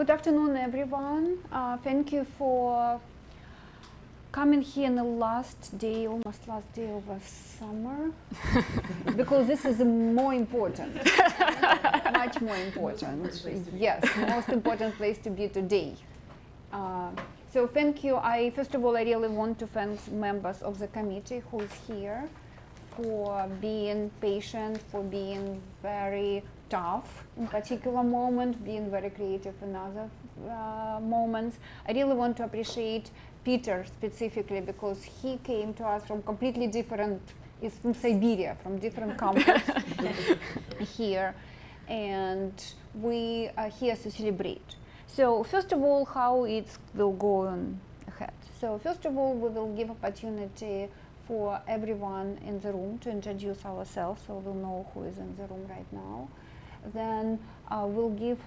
Good afternoon, everyone. Thank you for coming here on the almost last day of the summer, because this is more important, much more important. Yes, most important place to be today. So thank you. First of all, I really want to thank members of the committee who is here for being patient, for being very tough in particular moment, being very creative in other moments. I really want to appreciate Peter specifically, because he came to us from completely different, he's from Siberia, from different campus here, and we are here to celebrate. So first of all, how it will go on ahead. So first of all, we will give opportunity for everyone in the room to introduce ourselves, so we'll know who is in the room right now. Then we'll give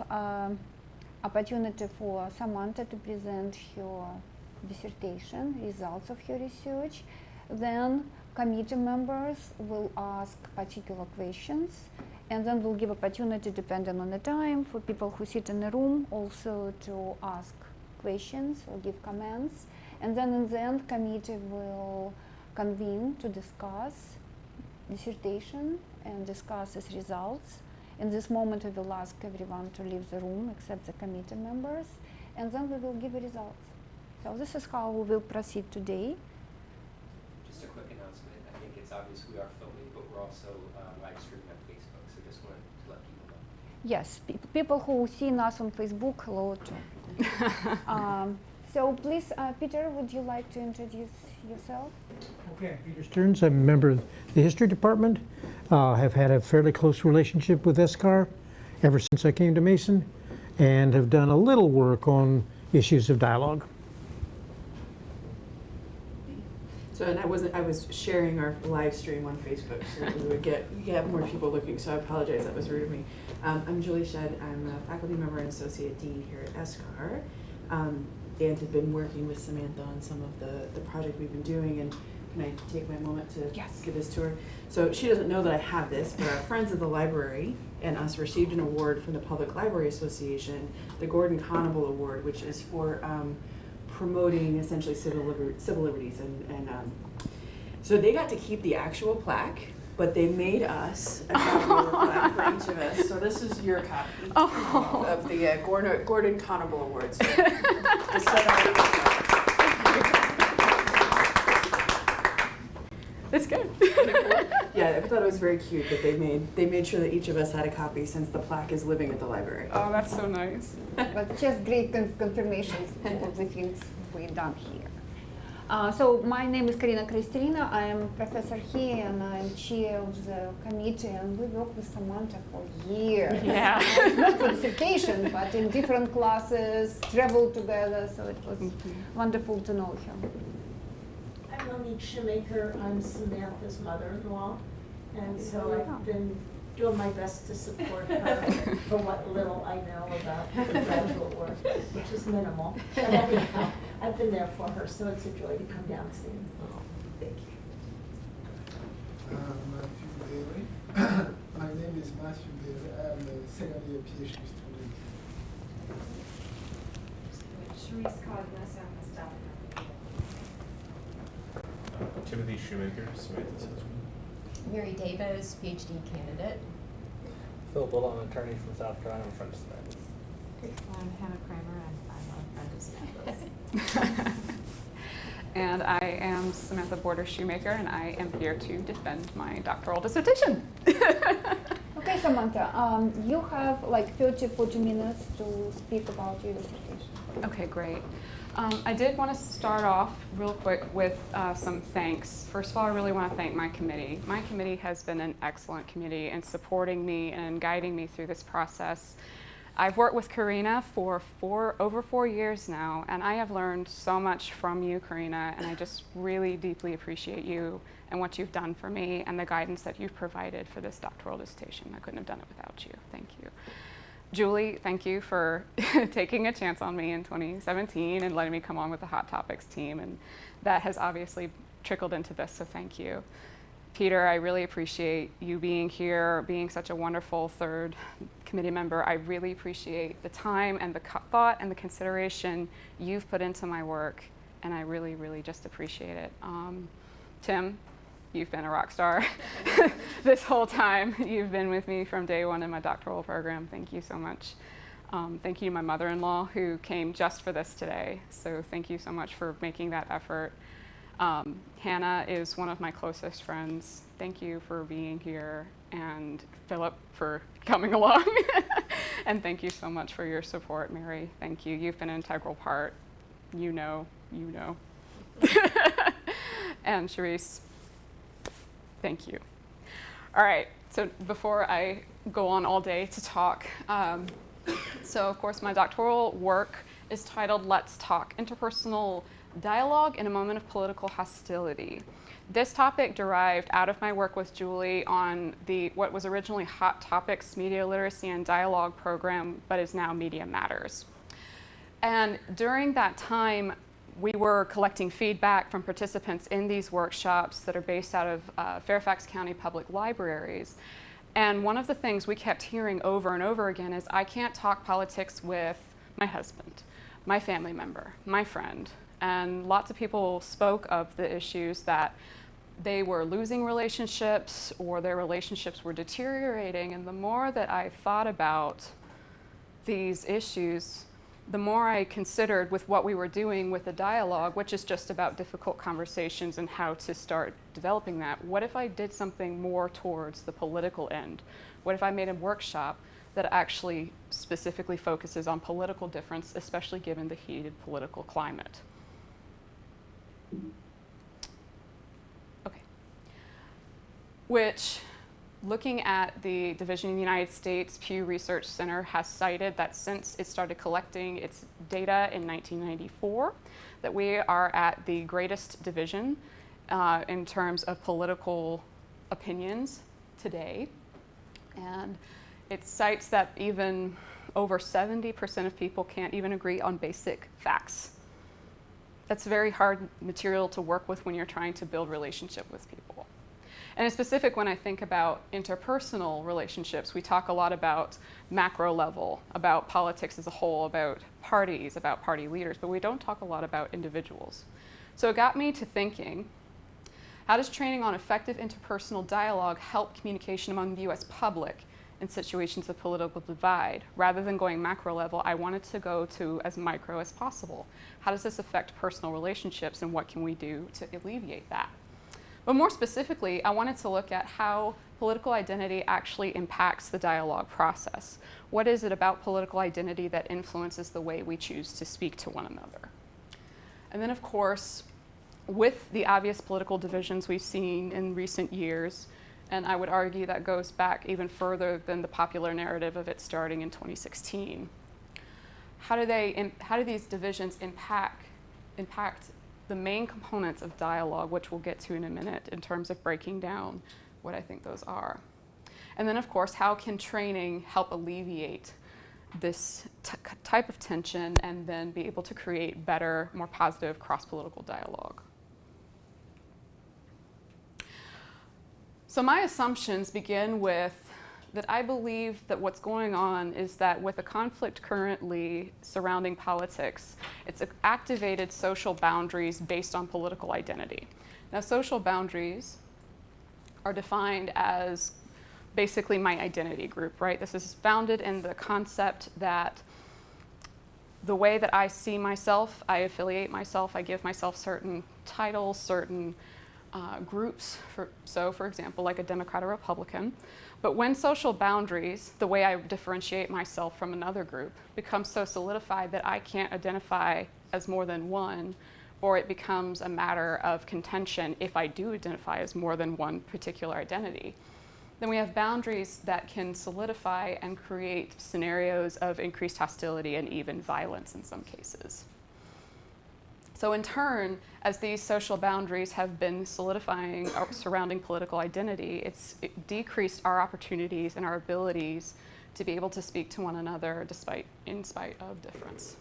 opportunity for Samantha to present her dissertation, results of her research. Then committee members will ask particular questions, and then we'll give opportunity, depending on the time, for people who sit in the room also to ask questions or give comments. And then in the end, committee will convene to discuss dissertation and discuss its results. In this moment, we will ask everyone to leave the room except the committee members, and then we will give the results. So this is how we will proceed today. Just a quick announcement. I think it's obvious we are filming, but we're also live streaming on Facebook, so just wanted to let people know. Yes, people who see us on Facebook, hello too. So please, Peter, would you like to introduce yourself? Okay, Peter Stearns. I'm a member of the history department. Have had a fairly close relationship with SCAR ever since I came to Mason, and have done a little work on issues of dialogue. So, and I was sharing our live stream on Facebook so that we would get more people looking, so I apologize, that was rude of me. I'm Julie Shedd. I'm a faculty member and associate dean here at SCAR, and have been working with Samantha on some of the project we've been doing. And can I take my moment to give this to her? So she doesn't know that I have this, but our friends at the library and us received an award from the Public Library Association, the Gordon Conable Award, which is for promoting essentially civil liberties. And so they got to keep the actual plaque, but they made us a copy of the plaque for each of us. So this is your copy of the Gordon Conable Award. So That's good. Yeah, I thought it was very cute that they made sure that each of us had a copy, since the plaque is living at the library. Oh, that's so nice. But just great confirmations of the things we've done here. So my name is Karina Korostelina. I am professor here, and I'm chair of the committee, and we worked with Samantha for years. Yeah. Not for dissertation, but in different classes, traveled together, so it was wonderful to know her. I'm Shoemaker. I'm Samantha's mother-in-law, and so I've been doing my best to support her for what little I know about the graduate work, which is minimal. But anyhow, I've been there for her, so it's a joy to come down and see her. Thank you. Matthew Bailey. My name is Matthew Bailey. I'm a second year PhD student. Sharice Cognas, I'm a staff member. Timothy Shoemaker, Samantha's husband. Mary Davis, PhD candidate. Phil Bull, I'm an attorney from South Carolina. I'm a friend of Samantha's. I'm Hannah Kramer, and I'm a friend of Samantha's. And I am Samantha Borders-Shoemaker, and I am here to defend my doctoral dissertation. Okay, Samantha, you have like 30-40 minutes to speak about your dissertation. Okay, great. I did want to start off real quick with some thanks. First of all, I really want to thank my committee. My committee has been an excellent committee in supporting me and guiding me through this process. I've worked with Karina for over 4 years now, and I have learned so much from you, Karina, and I just really deeply appreciate you and what you've done for me and the guidance that you've provided for this doctoral dissertation. I couldn't have done it without you. Thank you. Julie, thank you for taking a chance on me in 2017 and letting me come on with the Hot Topics team, and that has obviously trickled into this, so thank you. Peter, I really appreciate you being here, being such a wonderful third committee member. I really appreciate the time and the thought and the consideration you've put into my work, and I really, really just appreciate it. Tim, you've been a rock star this whole time. You've been with me from day one in my doctoral program. Thank you so much. Thank you to my mother-in-law who came just for this today. So thank you so much for making that effort. Hannah is one of my closest friends. Thank you for being here, and Philip for coming along. And thank you so much for your support, Mary. Thank you. You've been an integral part. You know. And Charisse, thank you. All right, so before I go on all day to talk, so of course my doctoral work is titled Let's Talk, Interpersonal Dialogue in a Moment of Political Hostility. This topic derived out of my work with Julie on what was originally Hot Topics Media Literacy and Dialogue program, but is now Media Matters. And during that time, we were collecting feedback from participants in these workshops that are based out of Fairfax County Public Libraries. And one of the things we kept hearing over and over again is, I can't talk politics with my husband, my family member, my friend. And lots of people spoke of the issues that they were losing relationships or their relationships were deteriorating. And the more that I thought about these issues, the more I considered with what we were doing with the dialogue, which is just about difficult conversations and how to start developing that. What if I did something more towards the political end? What if I made a workshop that actually specifically focuses on political difference, especially given the heated political climate? Okay. Which, looking at the Division in the United States, Pew Research Center has cited that since it started collecting its data in 1994, that we are at the greatest division in terms of political opinions today. And it cites that even over 70% of people can't even agree on basic facts. That's very hard material to work with when you're trying to build relationship with people. And in specific, when I think about interpersonal relationships, we talk a lot about macro level, about politics as a whole, about parties, about party leaders, but we don't talk a lot about individuals. So it got me to thinking, how does training on effective interpersonal dialogue help communication among the US public in situations of political divide? Rather than going macro level, I wanted to go to as micro as possible. How does this affect personal relationships, and what can we do to alleviate that? But more specifically, I wanted to look at how political identity actually impacts the dialogue process. What is it about political identity that influences the way we choose to speak to one another? And then, of course, with the obvious political divisions we've seen in recent years, and I would argue that goes back even further than the popular narrative of it starting in 2016. How do these divisions impact the main components of dialogue, which we'll get to in a minute in terms of breaking down what I think those are? And then, of course, how can training help alleviate this type of tension and then be able to create better, more positive cross-political dialogue? So my assumptions begin with that I believe that what's going on is that with a conflict currently surrounding politics, it's activated social boundaries based on political identity. Now, social boundaries are defined as basically my identity group, right? This is founded in the concept that the way that I see myself, I affiliate myself, I give myself certain titles, certain groups, for example, like a Democrat or Republican. But when social boundaries, the way I differentiate myself from another group, becomes so solidified that I can't identify as more than one, or it becomes a matter of contention if I do identify as more than one particular identity, then we have boundaries that can solidify and create scenarios of increased hostility and even violence in some cases. So in turn, as these social boundaries have been solidifying surrounding political identity, it decreased our opportunities and our abilities to be able to speak to one another in spite of difference.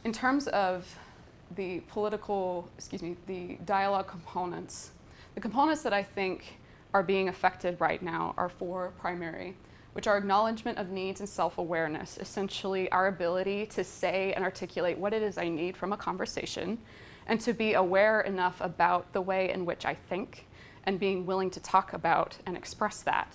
In terms of the dialogue components, The components that I think are being affected right now are 4 primary, which are acknowledgement of needs and self-awareness, essentially our ability to say and articulate what it is I need from a conversation, and to be aware enough about the way in which I think and being willing to talk about and express that.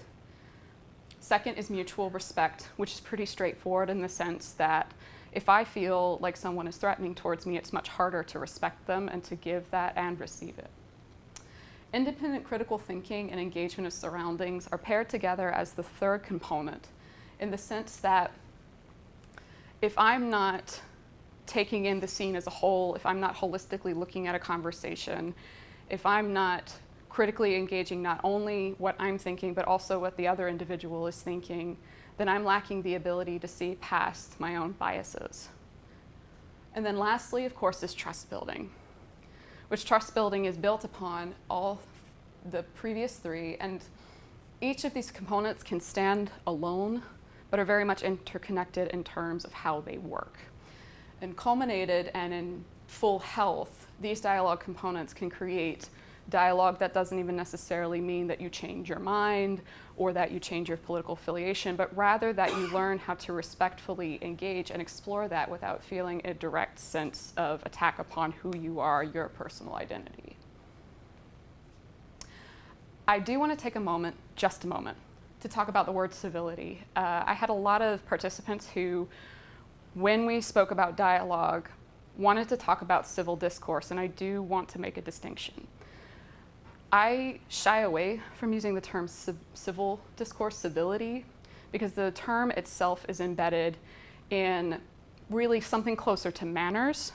Second is mutual respect, which is pretty straightforward in the sense that if I feel like someone is threatening towards me, it's much harder to respect them and to give that and receive it. Independent critical thinking and engagement of surroundings are paired together as the third component, in the sense that if I'm not taking in the scene as a whole, if I'm not holistically looking at a conversation, if I'm not critically engaging not only what I'm thinking, but also what the other individual is thinking, then I'm lacking the ability to see past my own biases. And then lastly, of course, is trust building, which trust building is built upon all the previous 3, and each of these components can stand alone, but are very much interconnected in terms of how they work. And culminated and in full health, these dialogue components can create dialogue that doesn't even necessarily mean that you change your mind or that you change your political affiliation, but rather that you learn how to respectfully engage and explore that without feeling a direct sense of attack upon who you are, your personal identity. I do want to take a moment, just a moment, to talk about the word civility. I had a lot of participants who, when we spoke about dialogue, wanted to talk about civil discourse, and I do want to make a distinction. I shy away from using the term civil discourse, civility, because the term itself is embedded in really something closer to manners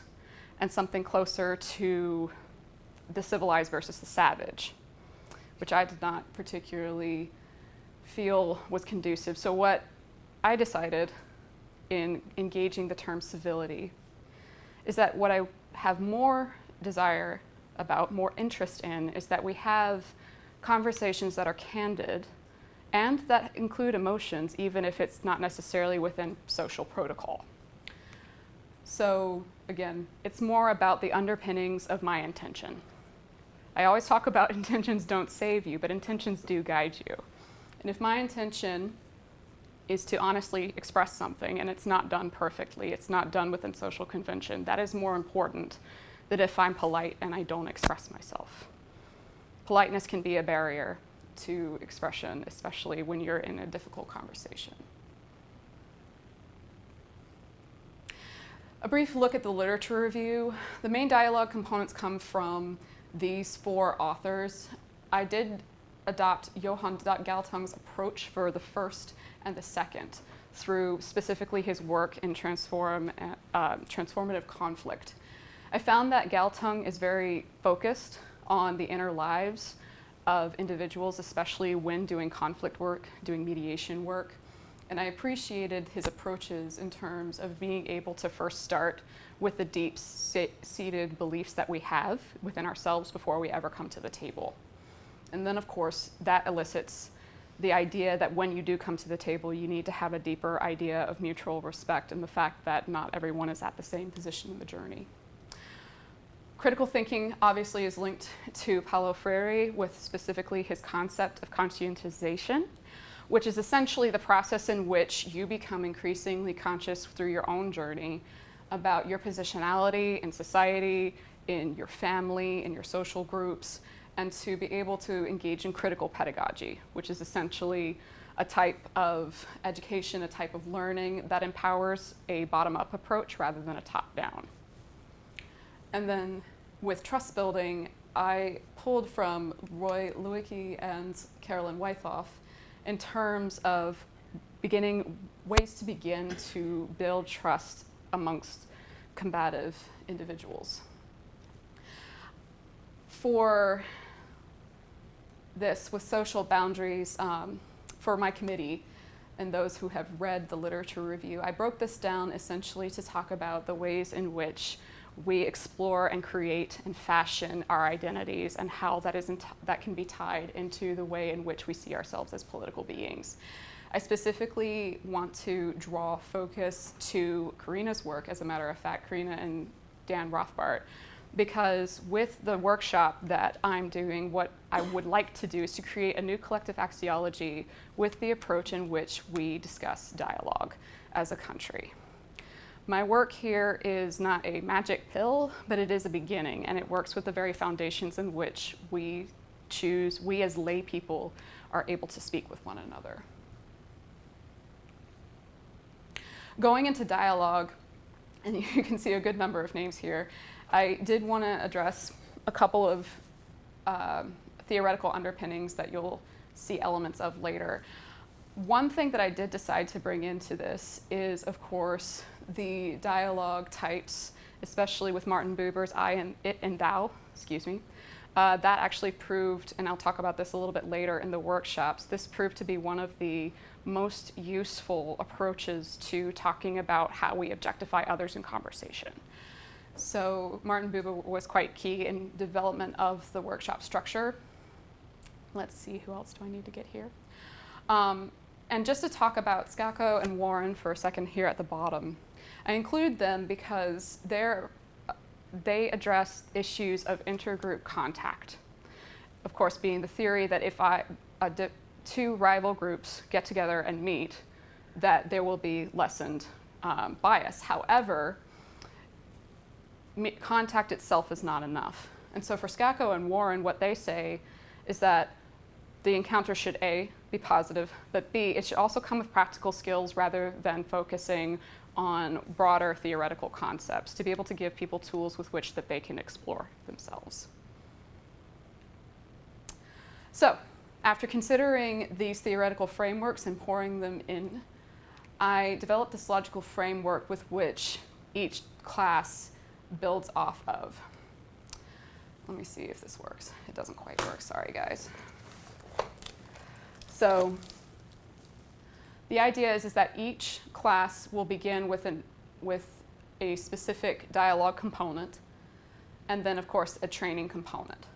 and something closer to the civilized versus the savage, which I did not particularly feel was conducive. So what I decided in engaging the term civility is that what I have more desire about, more interest in, is that we have conversations that are candid and that include emotions, even if it's not necessarily within social protocol. So again, it's more about the underpinnings of my intention. I always talk about intentions don't save you, but intentions do guide you. And if my intention is to honestly express something and it's not done perfectly, it's not done within social convention, that is more important than if I'm polite and I don't express myself. Politeness can be a barrier to expression, especially when you're in a difficult conversation. A brief look at the literature review. The main dialogue components come from these 4 authors. I did adopt Johan Galtung's approach for the first and the second through specifically his work in transformative conflict. I found that Galtung is very focused on the inner lives of individuals, especially when doing conflict work, doing mediation work. And I appreciated his approaches in terms of being able to first start with the deep-seated beliefs that we have within ourselves before we ever come to the table. And then, of course, that elicits the idea that when you do come to the table, you need to have a deeper idea of mutual respect and the fact that not everyone is at the same position in the journey. Critical thinking obviously is linked to Paulo Freire with specifically his concept of conscientization, which is essentially the process in which you become increasingly conscious through your own journey about your positionality in society, in your family, in your social groups, and to be able to engage in critical pedagogy, which is essentially a type of education, a type of learning that empowers a bottom-up approach rather than a top-down. And then with trust building, I pulled from Roy Lewicki and Carolyn Wythoff in terms of ways to begin to build trust amongst combative individuals. For this, with social boundaries, for my committee and those who have read the literature review, I broke this down essentially to talk about the ways in which we explore and create and fashion our identities and how that can be tied into the way in which we see ourselves as political beings. I specifically want to draw focus to Karina's work, as a matter of fact, Karina and Dan Rothbart, because with the workshop that I'm doing, what I would like to do is to create a new collective axiology with the approach in which we discuss dialogue as a country. My work here is not a magic pill, but it is a beginning, and it works with the very foundations in which we as lay people are able to speak with one another. Going into dialogue, and you can see a good number of names here, I did want to address a couple of theoretical underpinnings that you'll see elements of later. One thing that I did decide to bring into this is, of course, the dialogue types, especially with Martin Buber's I and it and thou, that actually proved, and I'll talk about this a little bit later in the workshops, this proved to be one of the most useful approaches to talking about how we objectify others in conversation. So Martin Buber was quite key in development of the workshop structure. Let's see, who else do I need to get here? And just to talk about Skako and Warren for a second here at the bottom, I include them because they address issues of intergroup contact. Of course, being the theory that if two rival groups get together and meet, that there will be lessened bias. However, contact itself is not enough. And so for Skako and Warren, what they say is that the encounter should A, be positive, but B, it should also come with practical skills rather than focusing on broader theoretical concepts, to be able to give people tools with which that they can explore themselves. So, after considering these theoretical frameworks and pouring them in, I developed this logical framework with which each class builds off of. Let me see if this works. It doesn't quite work, sorry guys. So the idea is that each class will begin with a specific dialogue component, and then of course a training component.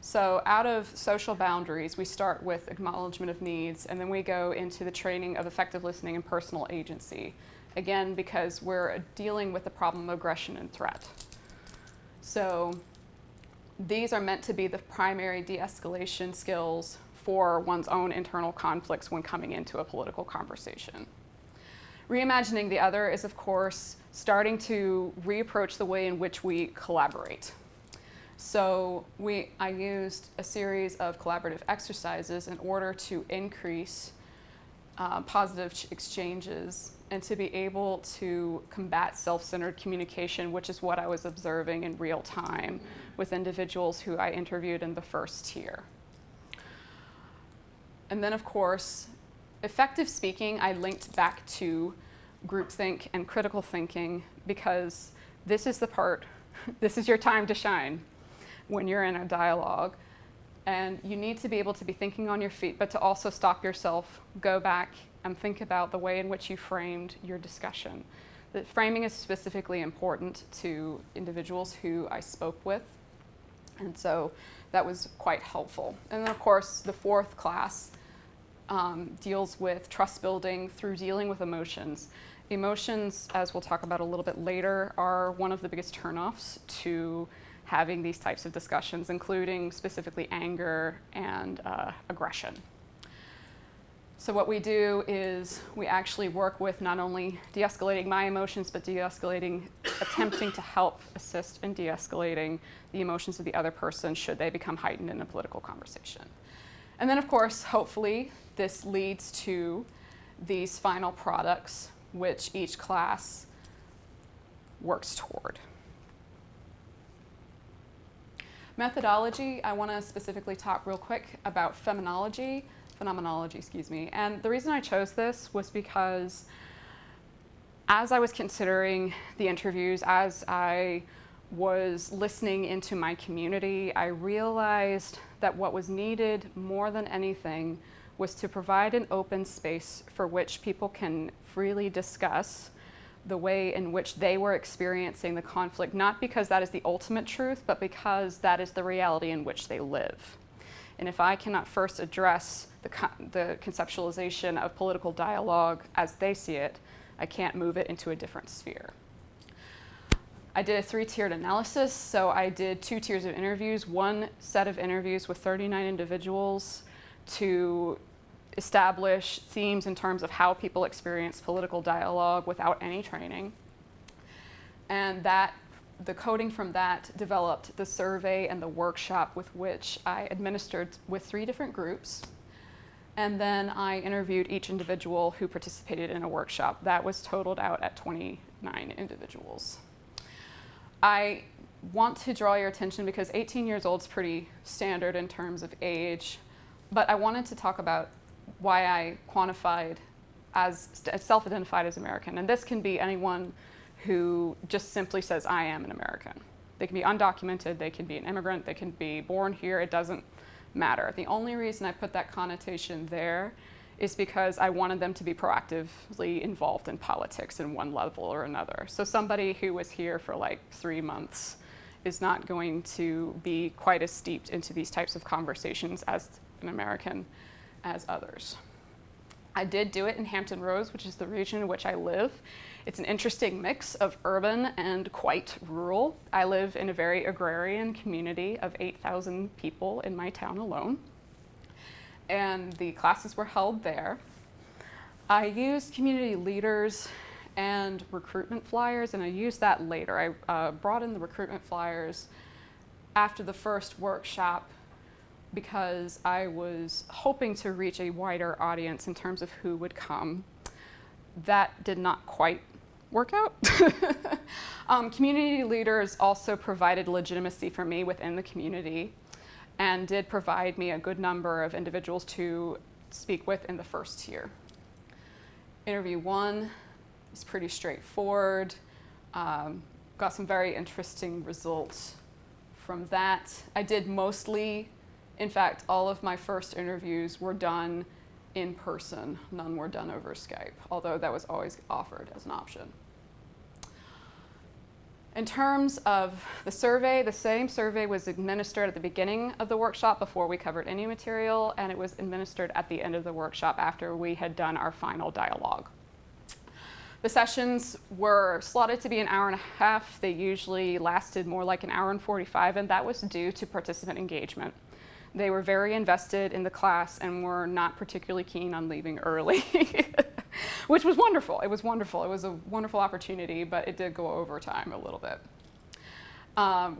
So out of social boundaries, we start with acknowledgement of needs, and then we go into the training of effective listening and personal agency. Again, because we're dealing with the problem of aggression and threat. So these are meant to be the primary de-escalation skills for one's own internal conflicts when coming into a political conversation. Reimagining the other is, of course, starting to reapproach the way in which we collaborate. So I used a series of collaborative exercises in order to increase positive exchanges and to be able to combat self-centered communication, which is what I was observing in real time with individuals who I interviewed in the first tier. And then, of course, effective speaking, I linked back to groupthink and critical thinking because this is the part, this is your time to shine when you're in a dialogue. And you need to be able to be thinking on your feet, but to also stop yourself, go back and think about the way in which you framed your discussion. The framing is specifically important to individuals who I spoke with. And so that was quite helpful. And then, of course, the fourth class deals with trust building through dealing with emotions. Emotions, as we'll talk about a little bit later, are one of the biggest turnoffs to having these types of discussions, including specifically anger and aggression. So what we do is we actually work with not only de-escalating my emotions, but attempting to help assist in de-escalating the emotions of the other person should they become heightened in a political conversation. And then, of course, hopefully, this leads to these final products which each class works toward. Methodology, I want to specifically talk real quick about phenomenology, and the reason I chose this was because as I was considering the interviews, as I was listening into my community, I realized that what was needed more than anything was to provide an open space for which people can freely discuss the way in which they were experiencing the conflict, not because that is the ultimate truth, but because that is the reality in which they live. And if I cannot first address the conceptualization of political dialogue as they see it, I can't move it into a different sphere. I did a 3-tiered analysis, so I did 2 tiers of interviews, one set of interviews with 39 individuals to establish themes in terms of how people experience political dialogue without any training. And the coding from that developed the survey and the workshop with which I administered with 3 different groups. And then I interviewed each individual who participated in a workshop. That was totaled out at 29 individuals. I want to draw your attention because 18 years old is pretty standard in terms of age, but I wanted to talk about why I quantified as self-identified as American. And this can be anyone who just simply says, I am an American. They can be undocumented, they can be an immigrant, they can be born here, it doesn't matter. The only reason I put that connotation there is because I wanted them to be proactively involved in politics in one level or another. So somebody who was here for like 3 months is not going to be quite as steeped into these types of conversations as an American as others. I did do it in Hampton Roads, which is the region in which I live. It's an interesting mix of urban and quite rural. I live in a very agrarian community of 8,000 people in my town alone. And the classes were held there. I used community leaders and recruitment flyers, and I used that later. I brought in the recruitment flyers after the first workshop because I was hoping to reach a wider audience in terms of who would come. That did not quite work out. Community leaders also provided legitimacy for me within the community and did provide me a good number of individuals to speak with in the first tier. Interview 1 is pretty straightforward. Got some very interesting results from that. I did mostly, in fact, all of my first interviews were done in person. None were done over Skype, although that was always offered as an option. In terms of the survey, the same survey was administered at the beginning of the workshop before we covered any material, and it was administered at the end of the workshop after we had done our final dialogue. The sessions were slotted to be an hour and a half. They usually lasted more like an hour and 45, and that was due to participant engagement. They were very invested in the class and were not particularly keen on leaving early, which was wonderful. It was wonderful. It was a wonderful opportunity, but it did go over time a little bit.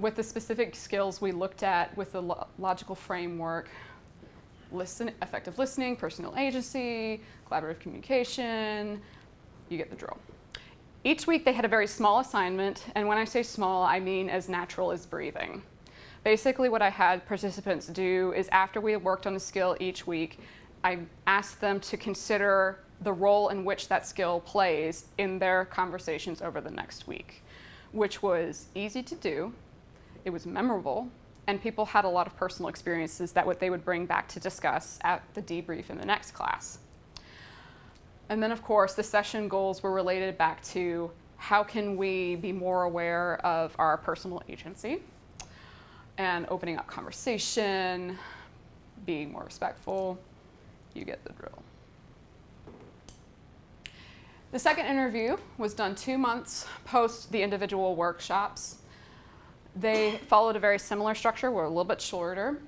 With the specific skills we looked at with the logical framework, effective listening, personal agency, collaborative communication, you get the drill. Each week they had a very small assignment, and when I say small, I mean as natural as breathing. Basically what I had participants do is after we had worked on a skill each week, I asked them to consider the role in which that skill plays in their conversations over the next week, which was easy to do, it was memorable, and people had a lot of personal experiences that they would bring back to discuss at the debrief in the next class. And then of course the session goals were related back to how can we be more aware of our personal agency and opening up conversation, being more respectful. You get the drill. The second interview was done 2 months post the individual workshops. They followed a very similar structure, were a little bit shorter.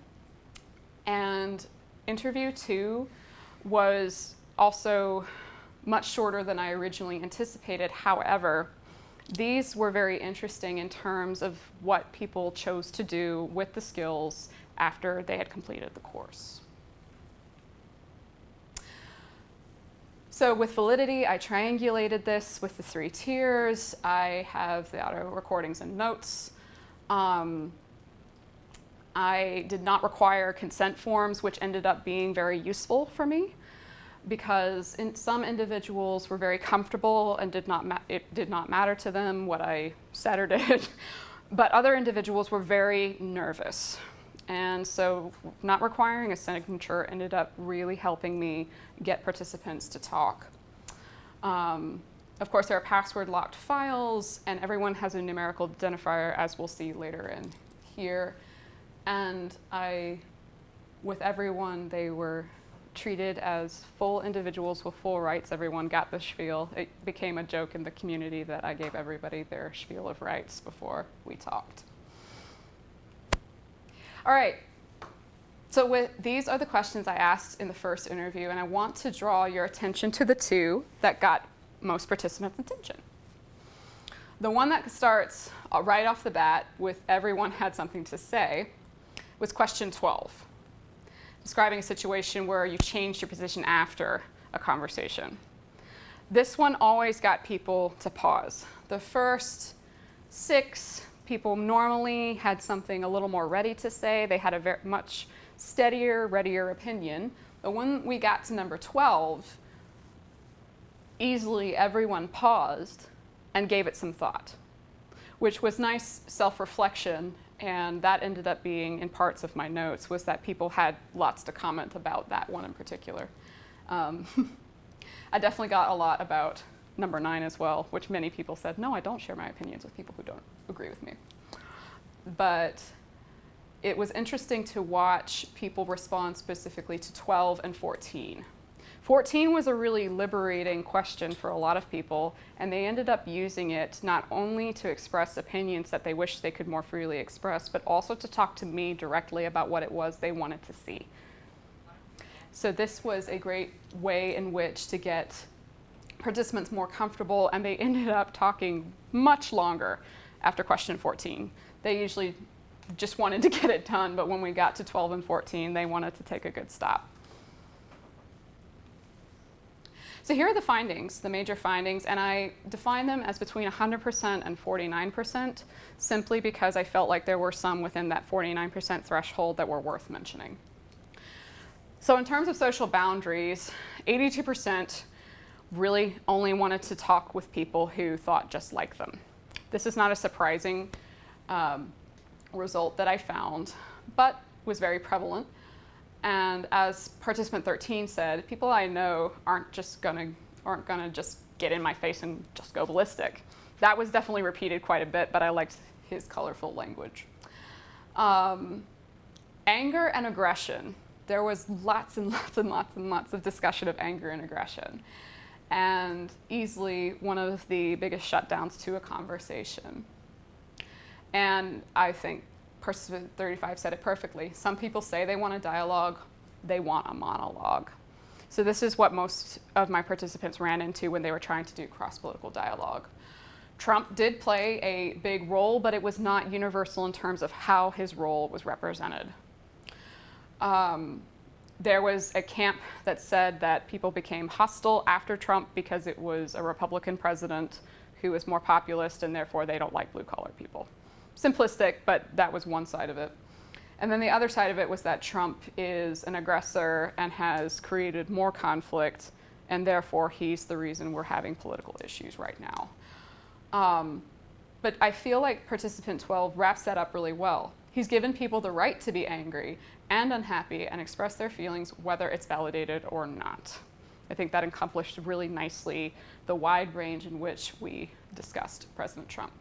And interview 2 was also much shorter than I originally anticipated. However, these were very interesting in terms of what people chose to do with the skills after they had completed the course. So with Validity, I triangulated this with the 3 tiers. I have the audio recordings and notes. I did not require consent forms, which ended up being very useful for me, because some individuals were very comfortable and it did not matter to them what I said or did, but other individuals were very nervous. And so not requiring a signature ended up really helping me get participants to talk. Of course, there are password locked files, and everyone has a numerical identifier, as we'll see later in here. And with everyone, they were treated as full individuals with full rights. Everyone got the spiel. It became a joke in the community that I gave everybody their spiel of rights before we talked. All right. So these are the questions I asked in the first interview, and I want to draw your attention to the two that got most participants' attention. The one that starts right off the bat with everyone had something to say was question 12. Describing a situation where you changed your position after a conversation. This one always got people to pause. The first 6 people normally had something a little more ready to say. They had a very much steadier, readier opinion. But when we got to number 12, easily everyone paused and gave it some thought, which was nice self-reflection. And that ended up being in parts of my notes, was that people had lots to comment about that one in particular. I definitely got a lot about number 9 as well, which many people said, no, I don't share my opinions with people who don't agree with me. But it was interesting to watch people respond specifically to 12 and 14. 14 was a really liberating question for a lot of people, and they ended up using it not only to express opinions that they wish they could more freely express, but also to talk to me directly about what it was they wanted to see. So this was a great way in which to get participants more comfortable, and they ended up talking much longer after question 14. They usually just wanted to get it done, but when we got to 12 and 14, they wanted to take a good stop. So here are the findings, the major findings, and I define them as between 100% and 49%, simply because I felt like there were some within that 49% threshold that were worth mentioning. So in terms of social boundaries, 82% really only wanted to talk with people who thought just like them. This is not a surprising result that I found, but was very prevalent. And as participant 13 said, people I know aren't gonna just get in my face and just go ballistic. That was definitely repeated quite a bit, but I liked his colorful language. Anger and aggression. There was lots and lots and lots and lots of discussion of anger and aggression. And easily one of the biggest shutdowns to a conversation. And I think participant 35 said it perfectly. Some people say they want a dialogue, they want a monologue. So this is what most of my participants ran into when they were trying to do cross-political dialogue. Trump did play a big role, but it was not universal in terms of how his role was represented. There was a camp that said that people became hostile after Trump because it was a Republican president who was more populist and therefore they don't like blue-collar people. Simplistic, but that was one side of it. And then the other side of it was that Trump is an aggressor and has created more conflict, and therefore he's the reason we're having political issues right now. But I feel like participant 12 wraps that up really well. He's given people the right to be angry and unhappy and express their feelings whether it's validated or not. I think that accomplished really nicely the wide range in which we discussed President Trump.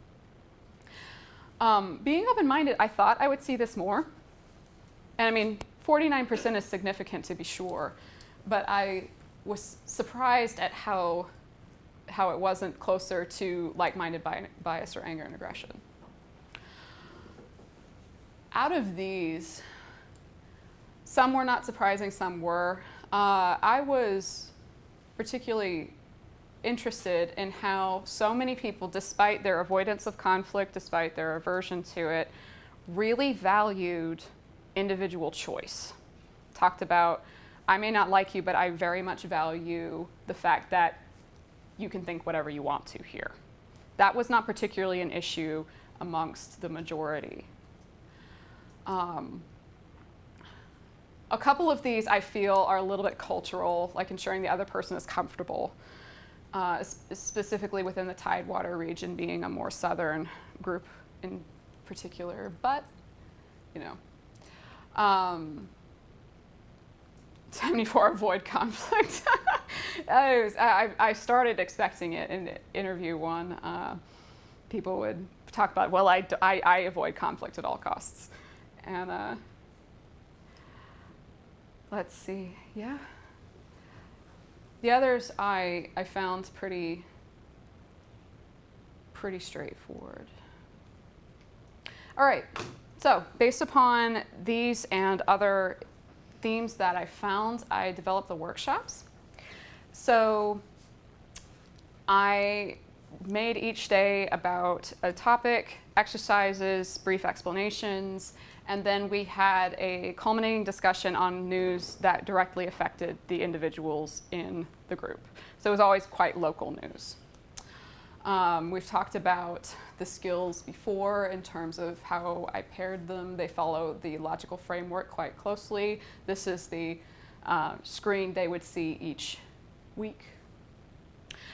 Being open-minded, I thought I would see this more. And I mean, 49% is significant to be sure, but I was surprised at how it wasn't closer to like-minded bias or anger and aggression. Out of these, some were not surprising, some were. I was particularly interested in how so many people, despite their avoidance of conflict, despite their aversion to it, really valued individual choice. Talked about, I may not like you, but I very much value the fact that you can think whatever you want to here. That was not particularly an issue amongst the majority. A couple of these I feel are a little bit cultural, like ensuring the other person is comfortable, specifically within the Tidewater region being a more southern group in particular, but, you know. 74, avoid conflict. I started expecting it in interview 1. People would talk about, well, I avoid conflict at all costs. And let's see, yeah. The others I found pretty straightforward. All right, so based upon these and other themes that I found, I developed the workshops. So I made each day about a topic, exercises, brief explanations, and then we had a culminating discussion on news that directly affected the individuals in the group. So it was always quite local news. We've talked about the skills before in terms of how I paired them. They follow the logical framework quite closely. This is the screen they would see each week.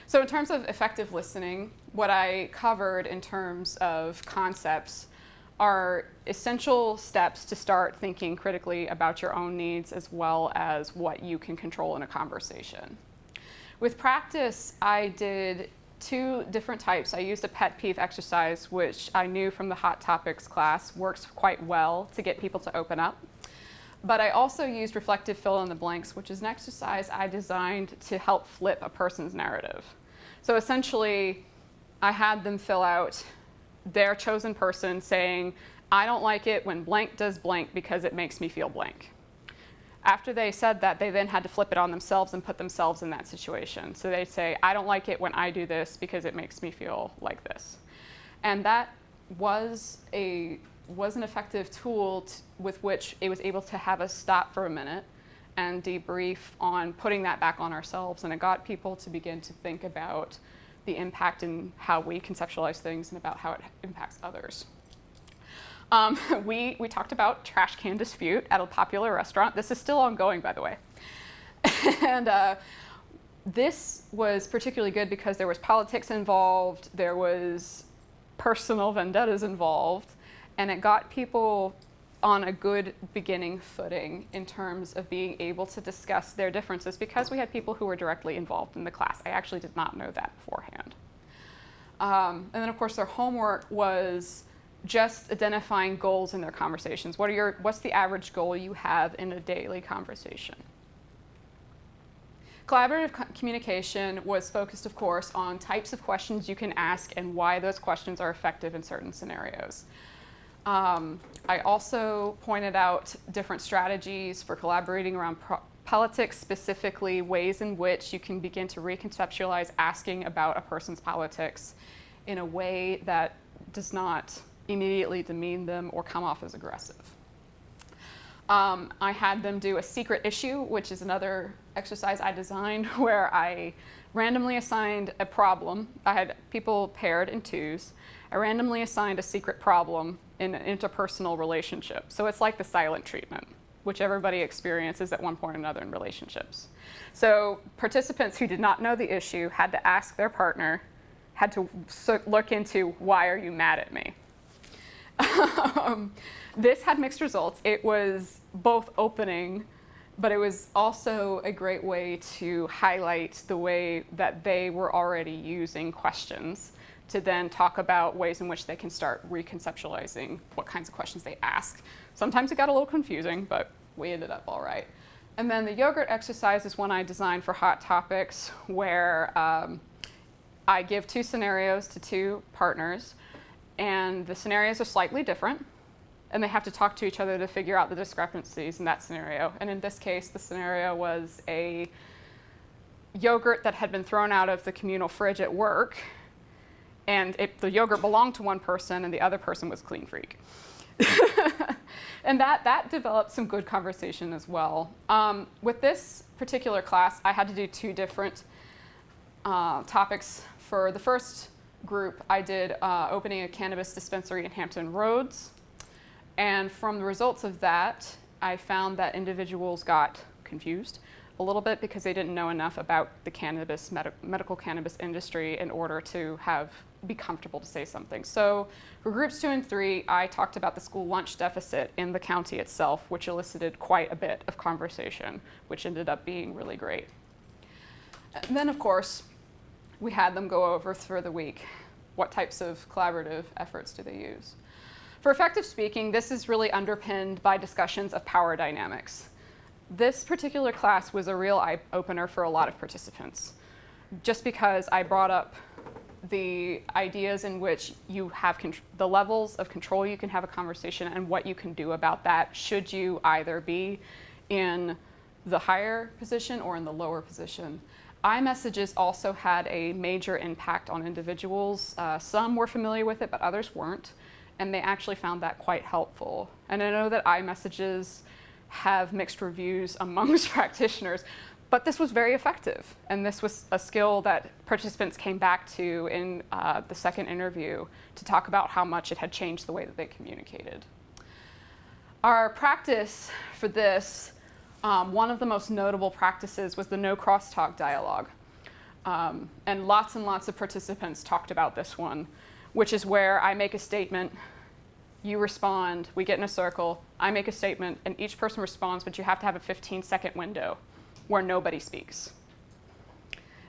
So in terms of effective listening, what I covered in terms of concepts are essential steps to start thinking critically about your own needs as well as what you can control in a conversation. With practice, I did 2 different types. I used a pet peeve exercise, which I knew from the Hot Topics class works quite well to get people to open up. But I also used reflective fill in the blanks, which is an exercise I designed to help flip a person's narrative. So essentially, I had them fill out their chosen person saying, I don't like it when blank does blank because it makes me feel blank. After they said that, they then had to flip it on themselves and put themselves in that situation. So they'd say, I don't like it when I do this because it makes me feel like this. And that was an effective tool with which it was able to have us stop for a minute and debrief on putting that back on ourselves. And it got people to begin to think about the impact in how we conceptualize things and about how it impacts others. We talked about trash can dispute at a popular restaurant. This is still ongoing, by the way. And this was particularly good because there was politics involved, there was personal vendettas involved, and it got people on a good beginning footing in terms of being able to discuss their differences because we had people who were directly involved in the class. I actually did not know that beforehand. And then, of course, their homework was just identifying goals in their conversations. What's the average goal you have in a daily conversation? Collaborative communication was focused, of course, on types of questions you can ask and why those questions are effective in certain scenarios. I also pointed out different strategies for collaborating around politics, specifically ways in which you can begin to reconceptualize asking about a person's politics in a way that does not immediately demean them or come off as aggressive. I had them do a secret issue, which is another exercise I designed where I randomly assigned a problem. I had people paired in 2s. I randomly assigned a secret problem in an interpersonal relationship. So it's like the silent treatment, which everybody experiences at one point or another in relationships. So participants who did not know the issue had to ask their partner, had to look into, why are you mad at me? This had mixed results. It was both opening, but it was also a great way to highlight the way that they were already using questions to then talk about ways in which they can start reconceptualizing what kinds of questions they ask. Sometimes it got a little confusing, but we ended up all right. And then the yogurt exercise is one I designed for Hot Topics, where I give 2 scenarios to 2 partners, and the scenarios are slightly different, and they have to talk to each other to figure out the discrepancies in that scenario. And in this case, the scenario was a yogurt that had been thrown out of the communal fridge at work, and the yogurt belonged to one person and the other person was clean freak. And that developed some good conversation as well. With this particular class, I had to do 2 different topics. For the first group, I did opening a cannabis dispensary in Hampton Roads. And from the results of that, I found that individuals got confused a little bit because they didn't know enough about the cannabis, medical cannabis industry in order to be comfortable to say something. So for groups 2 and 3, I talked about the school lunch deficit in the county itself, which elicited quite a bit of conversation, which ended up being really great. And then, of course, we had them go over for the week. What types of collaborative efforts do they use? For effective speaking, this is really underpinned by discussions of power dynamics. This particular class was a real eye-opener for a lot of participants, just because I brought up the ideas in which you have the levels of control you can have a conversation and what you can do about that should you either be in the higher position or in the lower position. iMessages also had a major impact on individuals. Some were familiar with it, but others weren't, and they actually found that quite helpful. And I know that iMessages have mixed reviews amongst practitioners, but this was very effective, and this was a skill that participants came back to in the second interview to talk about how much it had changed the way that they communicated. Our practice for this, one of the most notable practices was the no crosstalk dialogue. And lots of participants talked about this one, which is where I make a statement, you respond, we get in a circle, I make a statement, and each person responds, but you have to have a 15-second window where nobody speaks.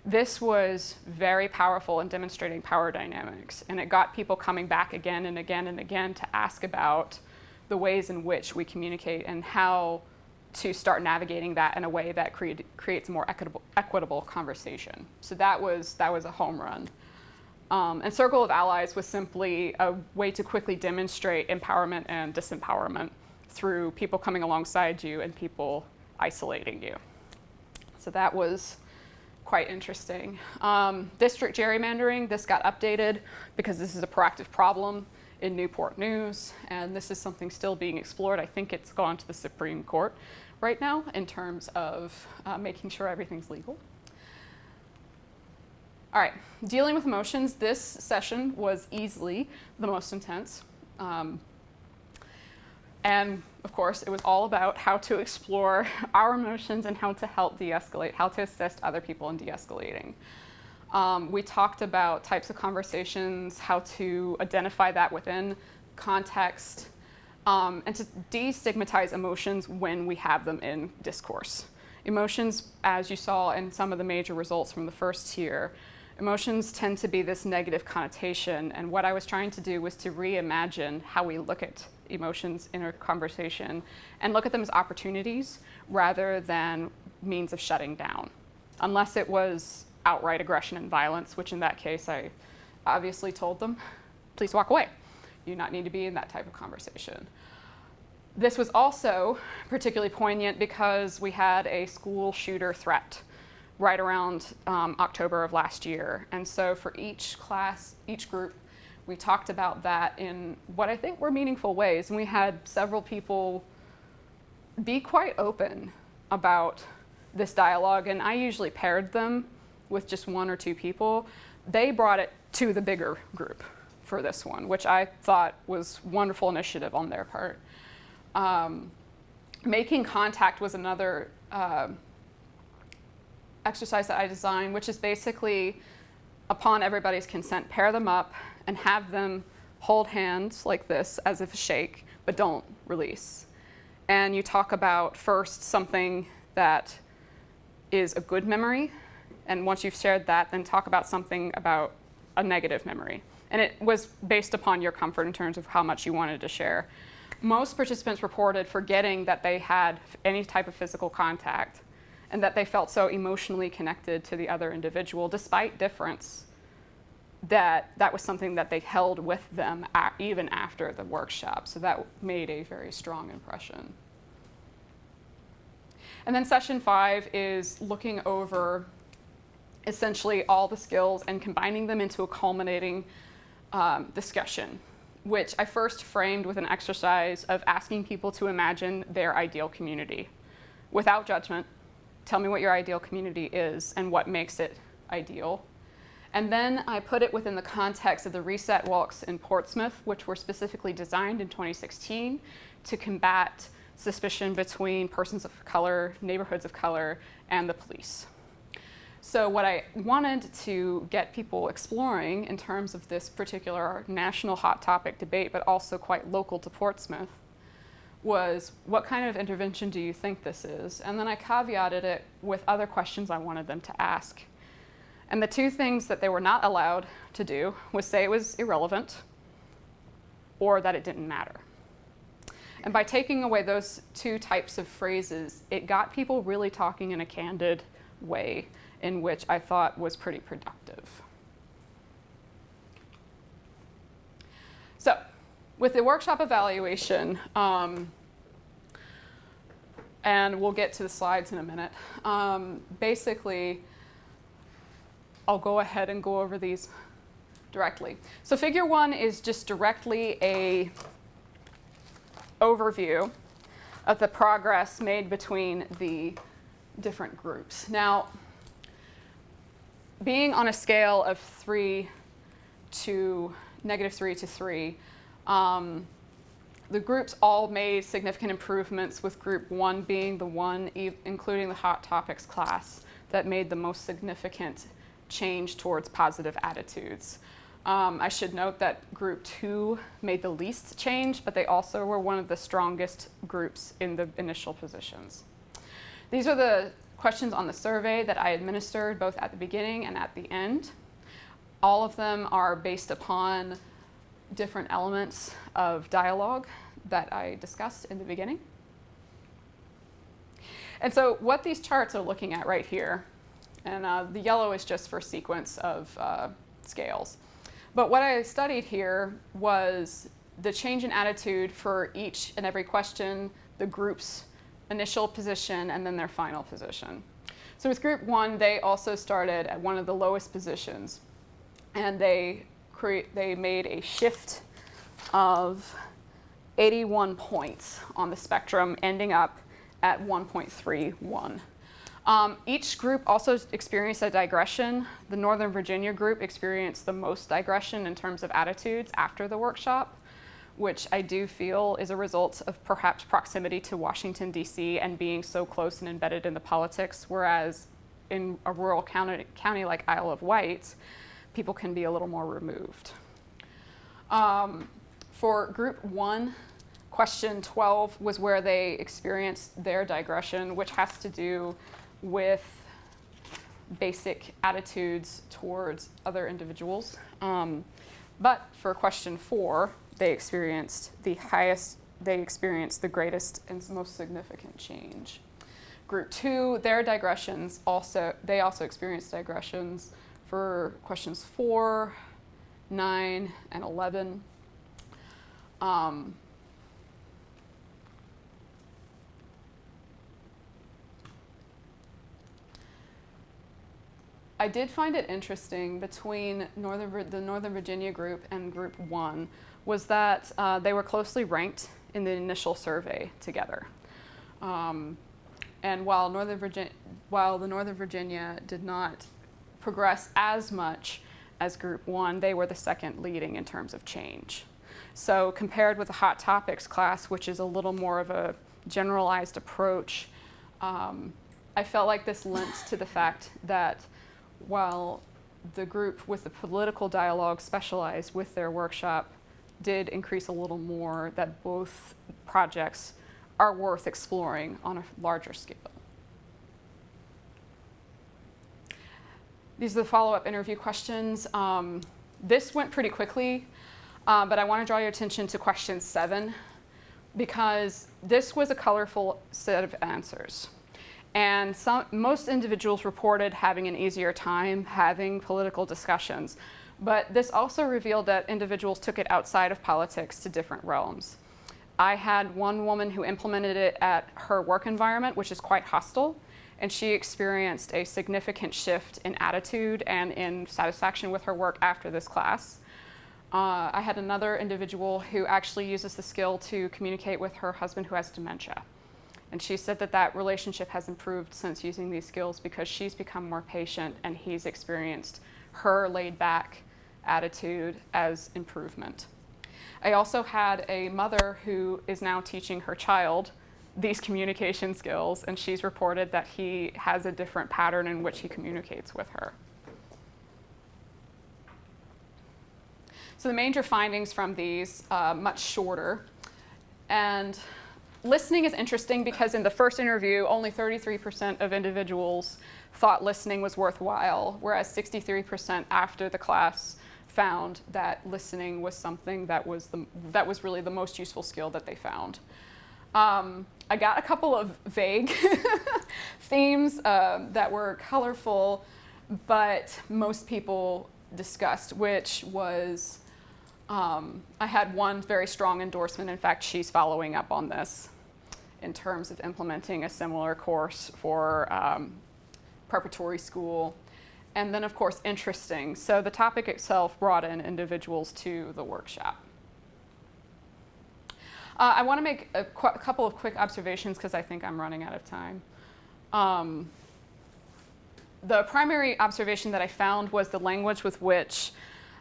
This was very powerful in demonstrating power dynamics, and it got people coming back again and again and again to ask about the ways in which we communicate and how to start navigating that in a way that creates a more equitable conversation. So that was a home run. And Circle of Allies was simply a way to quickly demonstrate empowerment and disempowerment through people coming alongside you and people isolating you. So that was quite interesting. District gerrymandering, this got updated because this is a proactive problem in Newport News, and this is something still being explored. I think it's gone to the Supreme Court right now in terms of making sure everything's legal. All right, dealing with emotions. This session was easily the most intense. And of course, it was all about how to explore our emotions and how to help de-escalate, how to assist other people in de-escalating. We talked about types of conversations, how to identify that within context, and to destigmatize emotions when we have them in discourse. Emotions, as you saw in some of the major results from the first tier, emotions tend to be this negative connotation, and what I was trying to do was to reimagine how we look at emotions in a conversation and look at them as opportunities rather than means of shutting down, unless it was outright aggression and violence, which in that case I obviously told them, please walk away. You do not need to be in that type of conversation. This was also particularly poignant because we had a school shooter threat right around October of last year. And so for each class, each group, we talked about that in what I think were meaningful ways. And we had several people be quite open about this dialogue. And I usually paired them with just one or two people. They brought it to the bigger group for this one, which I thought was wonderful initiative on their part. Making contact was another exercise that I designed, which is basically, upon everybody's consent, pair them up and have them hold hands like this as if a shake, but don't release. And you talk about first something that is a good memory, and once you've shared that, then talk about something about a negative memory. And it was based upon your comfort in terms of how much you wanted to share. Most participants reported forgetting that they had any type of physical contact and that they felt so emotionally connected to the other individual, despite difference, that was something that they held with them even after the workshop. So that made a very strong impression. And then session 5 is looking over essentially all the skills and combining them into a culminating discussion, which I first framed with an exercise of asking people to imagine their ideal community without judgment. Tell me what your ideal community is and what makes it ideal. And then I put it within the context of the reset walks in Portsmouth, which were specifically designed in 2016 to combat suspicion between persons of color, neighborhoods of color, and the police. So what I wanted to get people exploring in terms of this particular national hot topic debate, but also quite local to Portsmouth, was what kind of intervention do you think this is? And then I caveated it with other questions I wanted them to ask. And the two things that they were not allowed to do was say it was irrelevant or that it didn't matter. And by taking away those two types of phrases, it got people really talking in a candid way, in which I thought was pretty productive. So, with the workshop evaluation, and we'll get to the slides in a minute, basically, I'll go ahead and go over these directly. So figure 1 is just directly a overview of the progress made between the different groups. Now, being on a scale of 3 to -3 to 3, the groups all made significant improvements, with group 1 being the one, including the hot topics class, that made the most significant change towards positive attitudes. I should note that group 2 made the least change, but they also were one of the strongest groups in the initial positions. These are the questions on the survey that I administered both at the beginning and at the end. All of them are based upon different elements of dialogue that I discussed in the beginning. And so what these charts are looking at right here, and the yellow is just for sequence of scales. But what I studied here was the change in attitude for each and every question, the group's initial position, and then their final position. So with group 1, they also started at one of the lowest positions, and they made a shift of 81 points on the spectrum, ending up at 1.31. Each group also experienced a digression. The Northern Virginia group experienced the most digression in terms of attitudes after the workshop, which I do feel is a result of perhaps proximity to Washington, D.C. and being so close and embedded in the politics, whereas in a rural county like Isle of Wight, people can be a little more removed. For group 1, question 12 was where they experienced their digression, which has to do with basic attitudes towards other individuals. But for question 4, they experienced the greatest and most significant change. Group 2, their digressions they also experienced digressions for questions 4, 9, and 11. I did find it interesting between the Northern Virginia group and group 1 was that they were closely ranked in the initial survey together. And while the Northern Virginia did not progress as much as group 1, they were the second leading in terms of change. So compared with the hot topics class, which is a little more of a generalized approach, I felt like this lent to the fact that while the group with the political dialogue specialized with their workshop did increase a little more, that both projects are worth exploring on a larger scale. These are the follow-up interview questions. This went pretty quickly, but I want to draw your attention to question 7, because this was a colorful set of answers. And most individuals reported having an easier time having political discussions. But this also revealed that individuals took it outside of politics to different realms. I had one woman who implemented it at her work environment, which is quite hostile, and she experienced a significant shift in attitude and in satisfaction with her work after this class. I had another individual who actually uses the skill to communicate with her husband who has dementia. And she said that that relationship has improved since using these skills because she's become more patient and he's experienced her laid-back attitude as improvement. I also had a mother who is now teaching her child these communication skills, and she's reported that he has a different pattern in which he communicates with her. So the major findings from these, much shorter. And listening is interesting because in the first interview, only 33% of individuals thought listening was worthwhile, whereas 63% after the class found that listening was something that was really the most useful skill that they found. I got a couple of vague themes that were colorful, but most people discussed, which was, I had one very strong endorsement. In fact, she's following up on this in terms of implementing a similar course for preparatory school. And then, of course, interesting. So the topic itself brought in individuals to the workshop. I want to make a couple of quick observations because I think I'm running out of time. The primary observation that I found was the language with which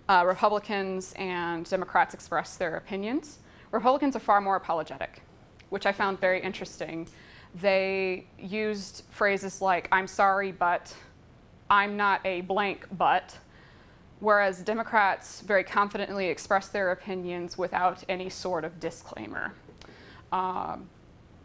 Republicans and Democrats express their opinions. Republicans are far more apologetic, which I found very interesting. They used phrases like, "I'm sorry, but," "I'm not a blank, but," whereas Democrats very confidently express their opinions without any sort of disclaimer.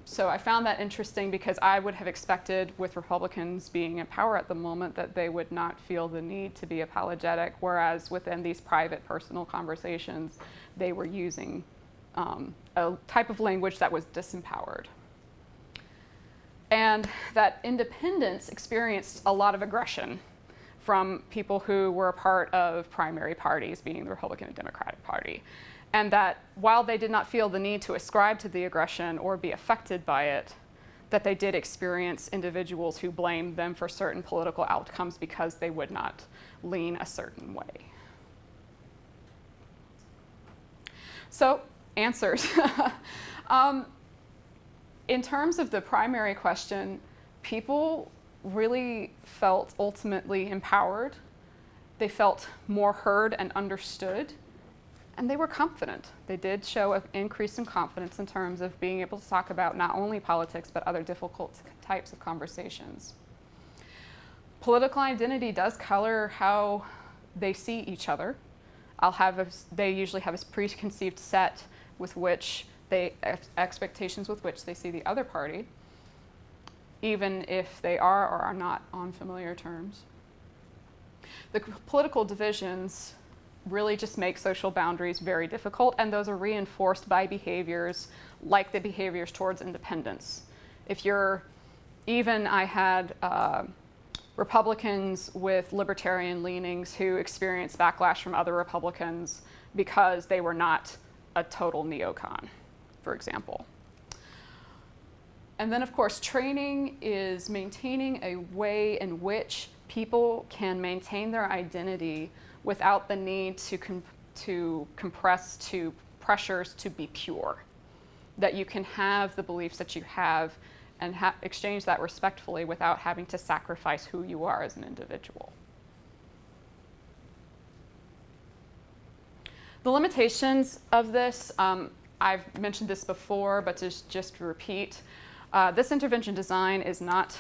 So I found that interesting because I would have expected, with Republicans being in power at the moment, that they would not feel the need to be apologetic, whereas within these private, personal conversations, they were using a type of language that was disempowered. And that independents experienced a lot of aggression from people who were a part of primary parties, being the Republican and Democratic Party. And that while they did not feel the need to ascribe to the aggression or be affected by it, that they did experience individuals who blamed them for certain political outcomes because they would not lean a certain way. So, answers. In terms of the primary question, people really felt ultimately empowered. They felt more heard and understood, and they were confident. They did show an increase in confidence in terms of being able to talk about not only politics, but other difficult types of conversations. Political identity does color how they see each other. They usually have a preconceived set with which expectations with which they see the other party, even if they are or are not on familiar terms. The political divisions really just make social boundaries very difficult, and those are reinforced by behaviors like the behaviors towards independence. I had Republicans with libertarian leanings who experienced backlash from other Republicans because they were not a total neocon, for example. And then, of course, training is maintaining a way in which people can maintain their identity without the need to compress to pressures to be pure. That you can have the beliefs that you have and exchange that respectfully without having to sacrifice who you are as an individual. The limitations of this, I've mentioned this before, but just to repeat, this intervention design is not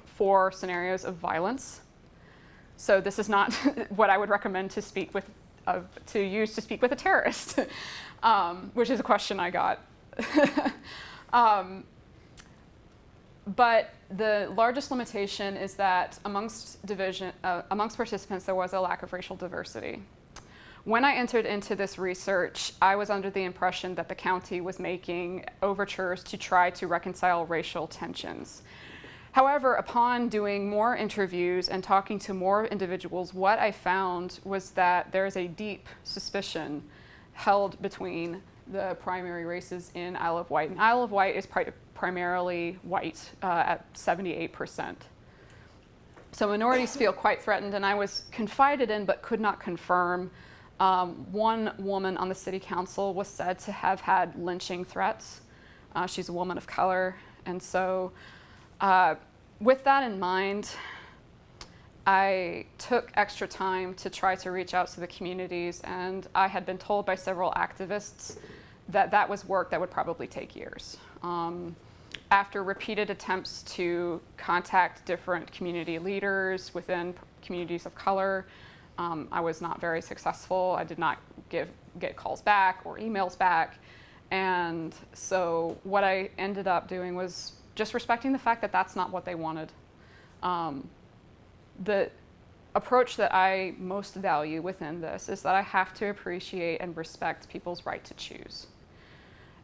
for scenarios of violence. So this is not what I would recommend to speak with, to use to speak with a terrorist, which is a question I got. But the largest limitation is that amongst participants, there was a lack of racial diversity. When I entered into this research, I was under the impression that the county was making overtures to try to reconcile racial tensions. However, upon doing more interviews and talking to more individuals, what I found was that there is a deep suspicion held between the primary races in Isle of Wight. And Isle of Wight is primarily white at 78%. So minorities feel quite threatened, and I was confided in but could not confirm. One woman on the city council was said to have had lynching threats. She's a woman of color, and so with that in mind, I took extra time to try to reach out to the communities, and I had been told by several activists that that was work that would probably take years. After repeated attempts to contact different community leaders within communities of color, I was not very successful. I did not get calls back or emails back. And so what I ended up doing was just respecting the fact that that's not what they wanted. The approach that I most value within this is that I have to appreciate and respect people's right to choose.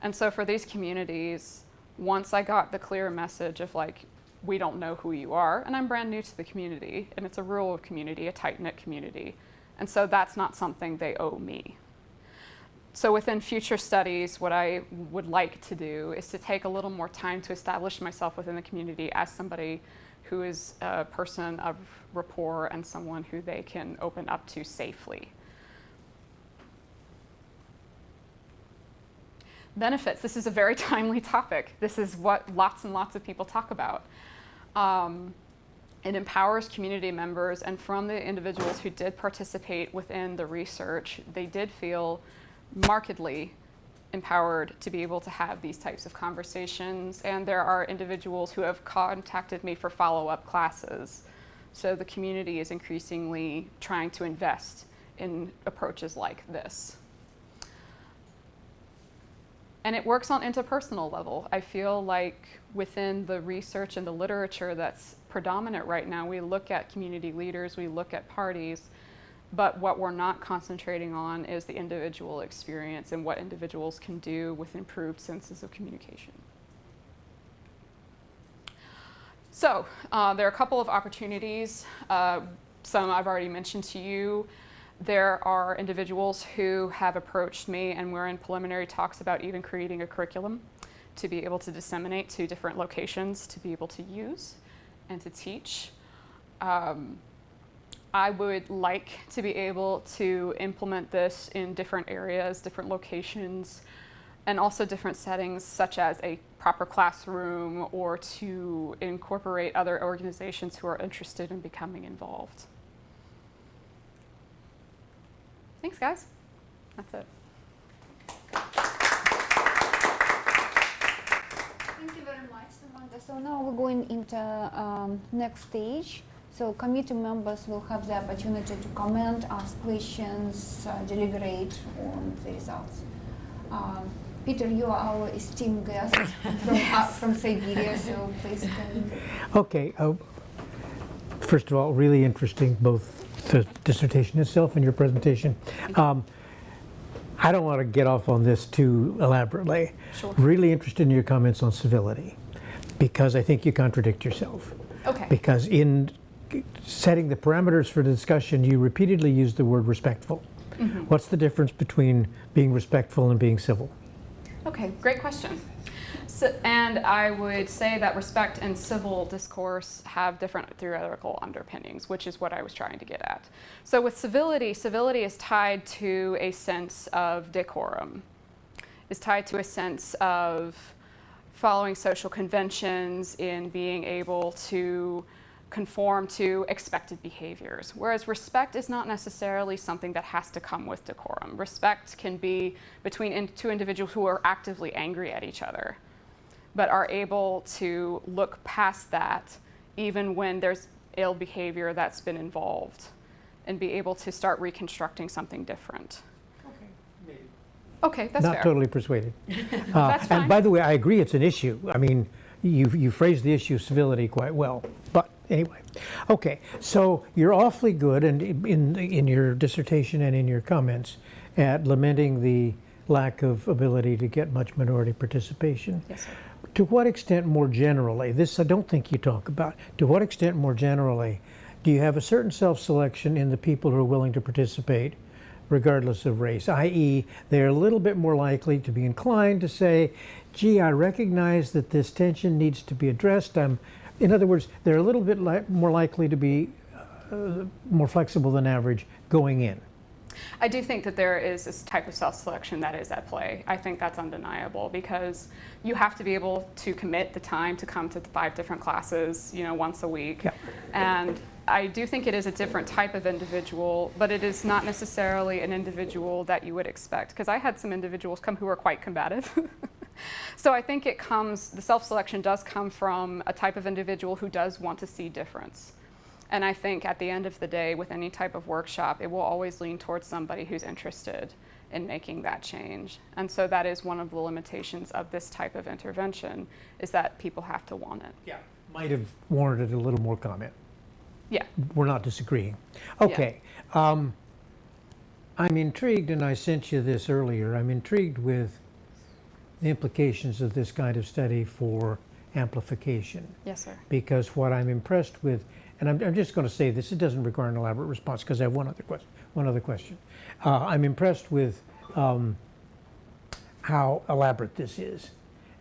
And so for these communities, once I got the clear message of like, we don't know who you are, and I'm brand new to the community, and it's a rural community, a tight-knit community, and so that's not something they owe me. So within future studies, what I would like to do is to take a little more time to establish myself within the community as somebody who is a person of rapport and someone who they can open up to safely. Benefits, this is a very timely topic. This is what lots and lots of people talk about. It empowers community members, and from the individuals who did participate within the research, they did feel markedly empowered to be able to have these types of conversations. And there are individuals who have contacted me for follow-up classes. So the community is increasingly trying to invest in approaches like this. And it works on interpersonal level. I feel like within the research and the literature that's predominant right now, we look at community leaders, we look at parties, but what we're not concentrating on is the individual experience and what individuals can do with improved senses of communication. So there are a couple of opportunities. Some I've already mentioned to you. There are individuals who have approached me, and we're in preliminary talks about even creating a curriculum to be able to disseminate to different locations to be able to use and to teach. I would like to be able to implement this in different areas, different locations, and also different settings, such as a proper classroom, or to incorporate other organizations who are interested in becoming involved. Thanks, guys. That's it. Thank you very much, Samantha. So now we're going into next stage. So committee members will have the opportunity to comment, ask questions, deliberate on the results. Peter, you are our esteemed guest from Siberia, so please come. Okay. First of all, really interesting, both the dissertation itself and your presentation. I don't want to get off on this too elaborately. Sure. Really interested in your comments on civility, because I think you contradict yourself. Okay. Because in setting the parameters for the discussion, you repeatedly use the word respectful. Mm-hmm. What's the difference between being respectful and being civil? Okay, great question. So, and I would say that respect and civil discourse have different theoretical underpinnings, which is what I was trying to get at. So with civility, civility is tied to a sense of decorum, is tied to a sense of following social conventions, in being able to conform to expected behaviors. Whereas respect is not necessarily something that has to come with decorum. Respect can be between two individuals who are actively angry at each other, but are able to look past that even when there's ill behavior that's been involved, and be able to start reconstructing something different. Okay, maybe. Okay, that's Not fair. totally persuaded. That's fine. And by the way, I agree it's an issue. I mean, you phrased the issue of civility quite well. But anyway, okay, so you're awfully good, and in your dissertation and in your comments, at lamenting the lack of ability to get much minority participation. Yes, sir. To what extent more generally, this I don't think you talk about, to what extent more generally do you have a certain self-selection in the people who are willing to participate regardless of race, i.e. they're a little bit more likely to be inclined to say, gee, I recognize that this tension needs to be addressed. In other words, they're a little bit more likely to be more flexible than average going in. I do think that there is this type of self-selection that is at play. I think that's undeniable, because you have to be able to commit the time to come to 5 different classes, once a week. Yeah. And I do think it is a different type of individual, but it is not necessarily an individual that you would expect, because I had some individuals come who are quite combative. So I think the self-selection does come from a type of individual who does want to see difference. And I think at the end of the day, with any type of workshop, it will always lean towards somebody who's interested in making that change. And so that is one of the limitations of this type of intervention, is that people have to want it. Yeah, might have warranted a little more comment. Yeah. We're not disagreeing. Okay. Yeah. I'm intrigued, and I sent you this earlier, I'm intrigued with the implications of this kind of study for amplification. Yes, sir. Because what I'm impressed with, and I'm just going to say this, it doesn't require an elaborate response because I have one other question. I'm impressed with how elaborate this is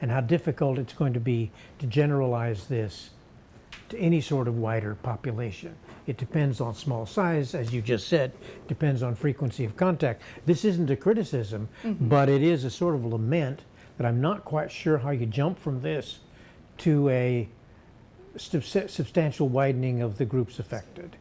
and how difficult it's going to be to generalize this to any sort of wider population. It depends on small size, as you just said, depends on frequency of contact. This isn't a criticism, but it is a sort of lament that I'm not quite sure how you jump from this to a substantial widening of the groups affected.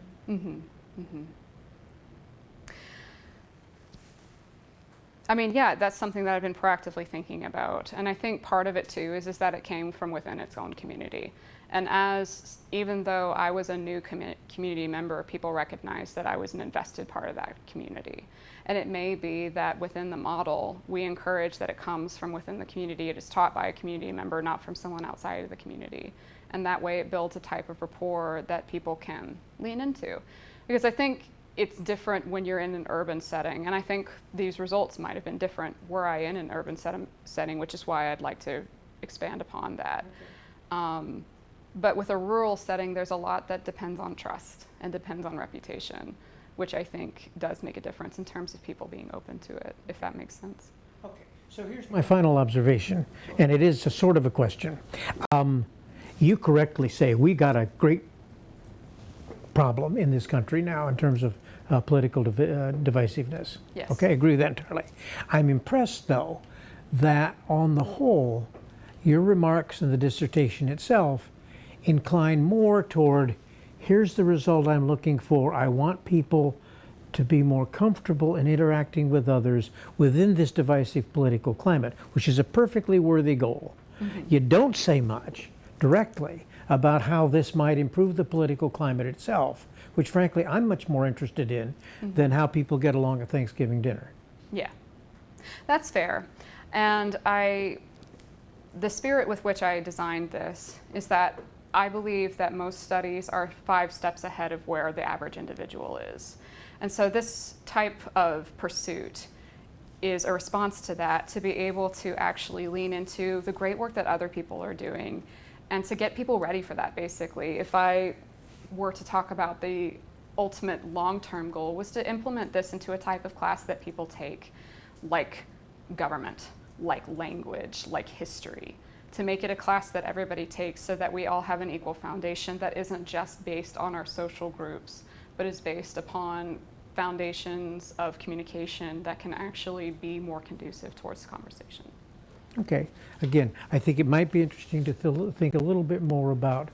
I mean, yeah, that's something that I've been proactively thinking about. And I think part of it too is that it came from within its own community. And even though I was a new community member, people recognized that I was an invested part of that community. And it may be that within the model, we encourage that it comes from within the community. It is taught by a community member, not from someone outside of the community. And that way it builds a type of rapport that people can lean into. Because I think it's different when you're in an urban setting. And I think these results might have been different were I in an urban setting, which is why I'd like to expand upon that. Okay. But with a rural setting, there's a lot that depends on trust and depends on reputation, which I think does make a difference in terms of people being open to it, if that makes sense. Okay, so here's my final observation, and it is a sort of a question. You correctly say we got a great problem in this country now in terms of political divisiveness. Yes. Okay, I agree with that entirely. I'm impressed, though, that on the whole, your remarks in the dissertation itself incline more toward, here's the result I'm looking for. I want people to be more comfortable in interacting with others within this divisive political climate, which is a perfectly worthy goal. You don't say much directly about how this might improve the political climate itself, which frankly I'm much more interested in than how people get along at Thanksgiving dinner. Yeah, that's fair. And the spirit with which I designed this is that I believe that most studies are 5 steps ahead of where the average individual is. And so this type of pursuit is a response to that, to be able to actually lean into the great work that other people are doing and to get people ready for that, basically. If I were to talk about the ultimate long-term goal was to implement this into a type of class that people take, like government, like language, like history, to make it a class that everybody takes so that we all have an equal foundation that isn't just based on our social groups, but is based upon foundations of communication that can actually be more conducive towards conversation. Okay, again, I think it might be interesting to think a little bit more about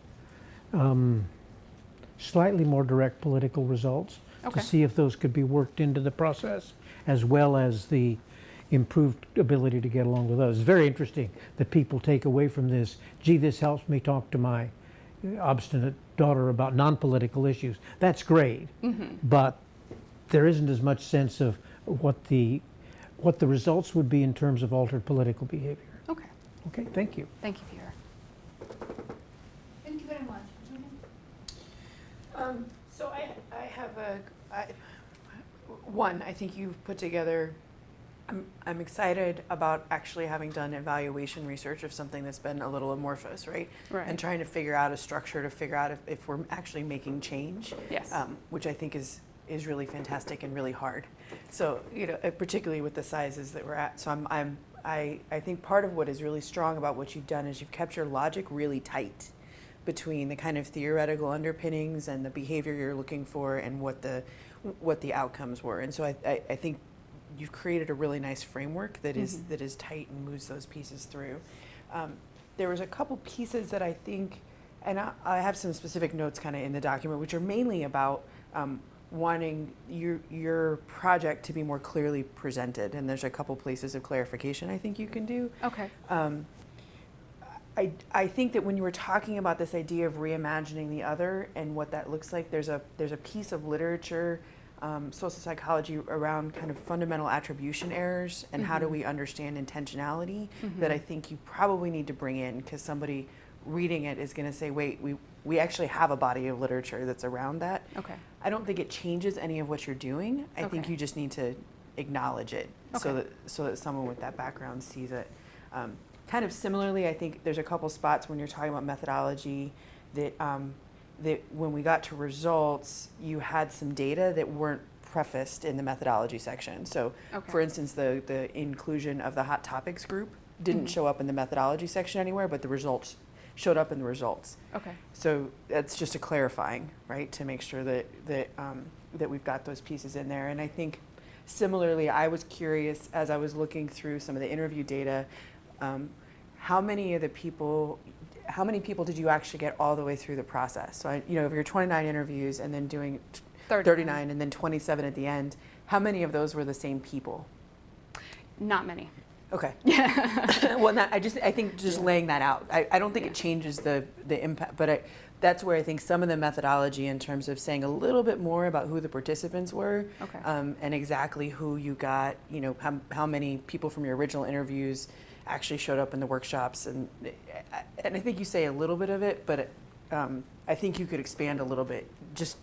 slightly more direct political results, to see if those could be worked into the process, as well as the improved ability to get along with others. It's very interesting that people take away from this, gee, this helps me talk to my obstinate daughter about non-political issues. That's great, but there isn't as much sense of what the results would be in terms of altered political behavior. Okay. Okay, thank you. Thank you, Peter. Thank you very much. So I have one, I think you've put together, I'm excited about actually having done evaluation research of something that's been a little amorphous, right? Right. And trying to figure out a structure to figure out if we're actually making change. Yes. Which I think is really fantastic and really hard. So, particularly with the sizes that we're at. So I think part of what is really strong about what you've done is you've kept your logic really tight between the kind of theoretical underpinnings and the behavior you're looking for and what the outcomes were. And so I think you've created a really nice framework that is tight and moves those pieces through. There was a couple pieces that I think, and I have some specific notes kind of in the document, which are mainly about wanting your project to be more clearly presented. And there's a couple places of clarification I think you can do. Okay. I think that when you were talking about this idea of reimagining the other and what that looks like, there's a piece of literature, social psychology around kind of fundamental attribution errors and how do we understand intentionality that I think you probably need to bring in, because somebody reading it is going to say, wait, we actually have a body of literature that's around that. Okay. I don't think it changes any of what you're doing. I think you just need to acknowledge it so that someone with that background sees it. Kind of similarly, I think there's a couple spots when you're talking about methodology that that when we got to results, you had some data that weren't prefaced in the methodology section. So, for instance, the inclusion of the hot topics group didn't show up in the methodology section anywhere, but the results showed up in the results. Okay. So that's just a clarifying, right, to make sure that that we've got those pieces in there. And I think similarly, I was curious as I was looking through some of the interview data, how many people did you actually get all the way through the process? So if you're 29 interviews and then doing 39 and then 27 at the end, how many of those were the same people? Not many. Okay. Yeah. Well, I think just laying that out. I don't think it changes the impact, but that's where I think some of the methodology in terms of saying a little bit more about who the participants were, and exactly who you got, how many people from your original interviews actually showed up in the workshops, and I think you say a little bit of it, but I think you could expand a little bit, just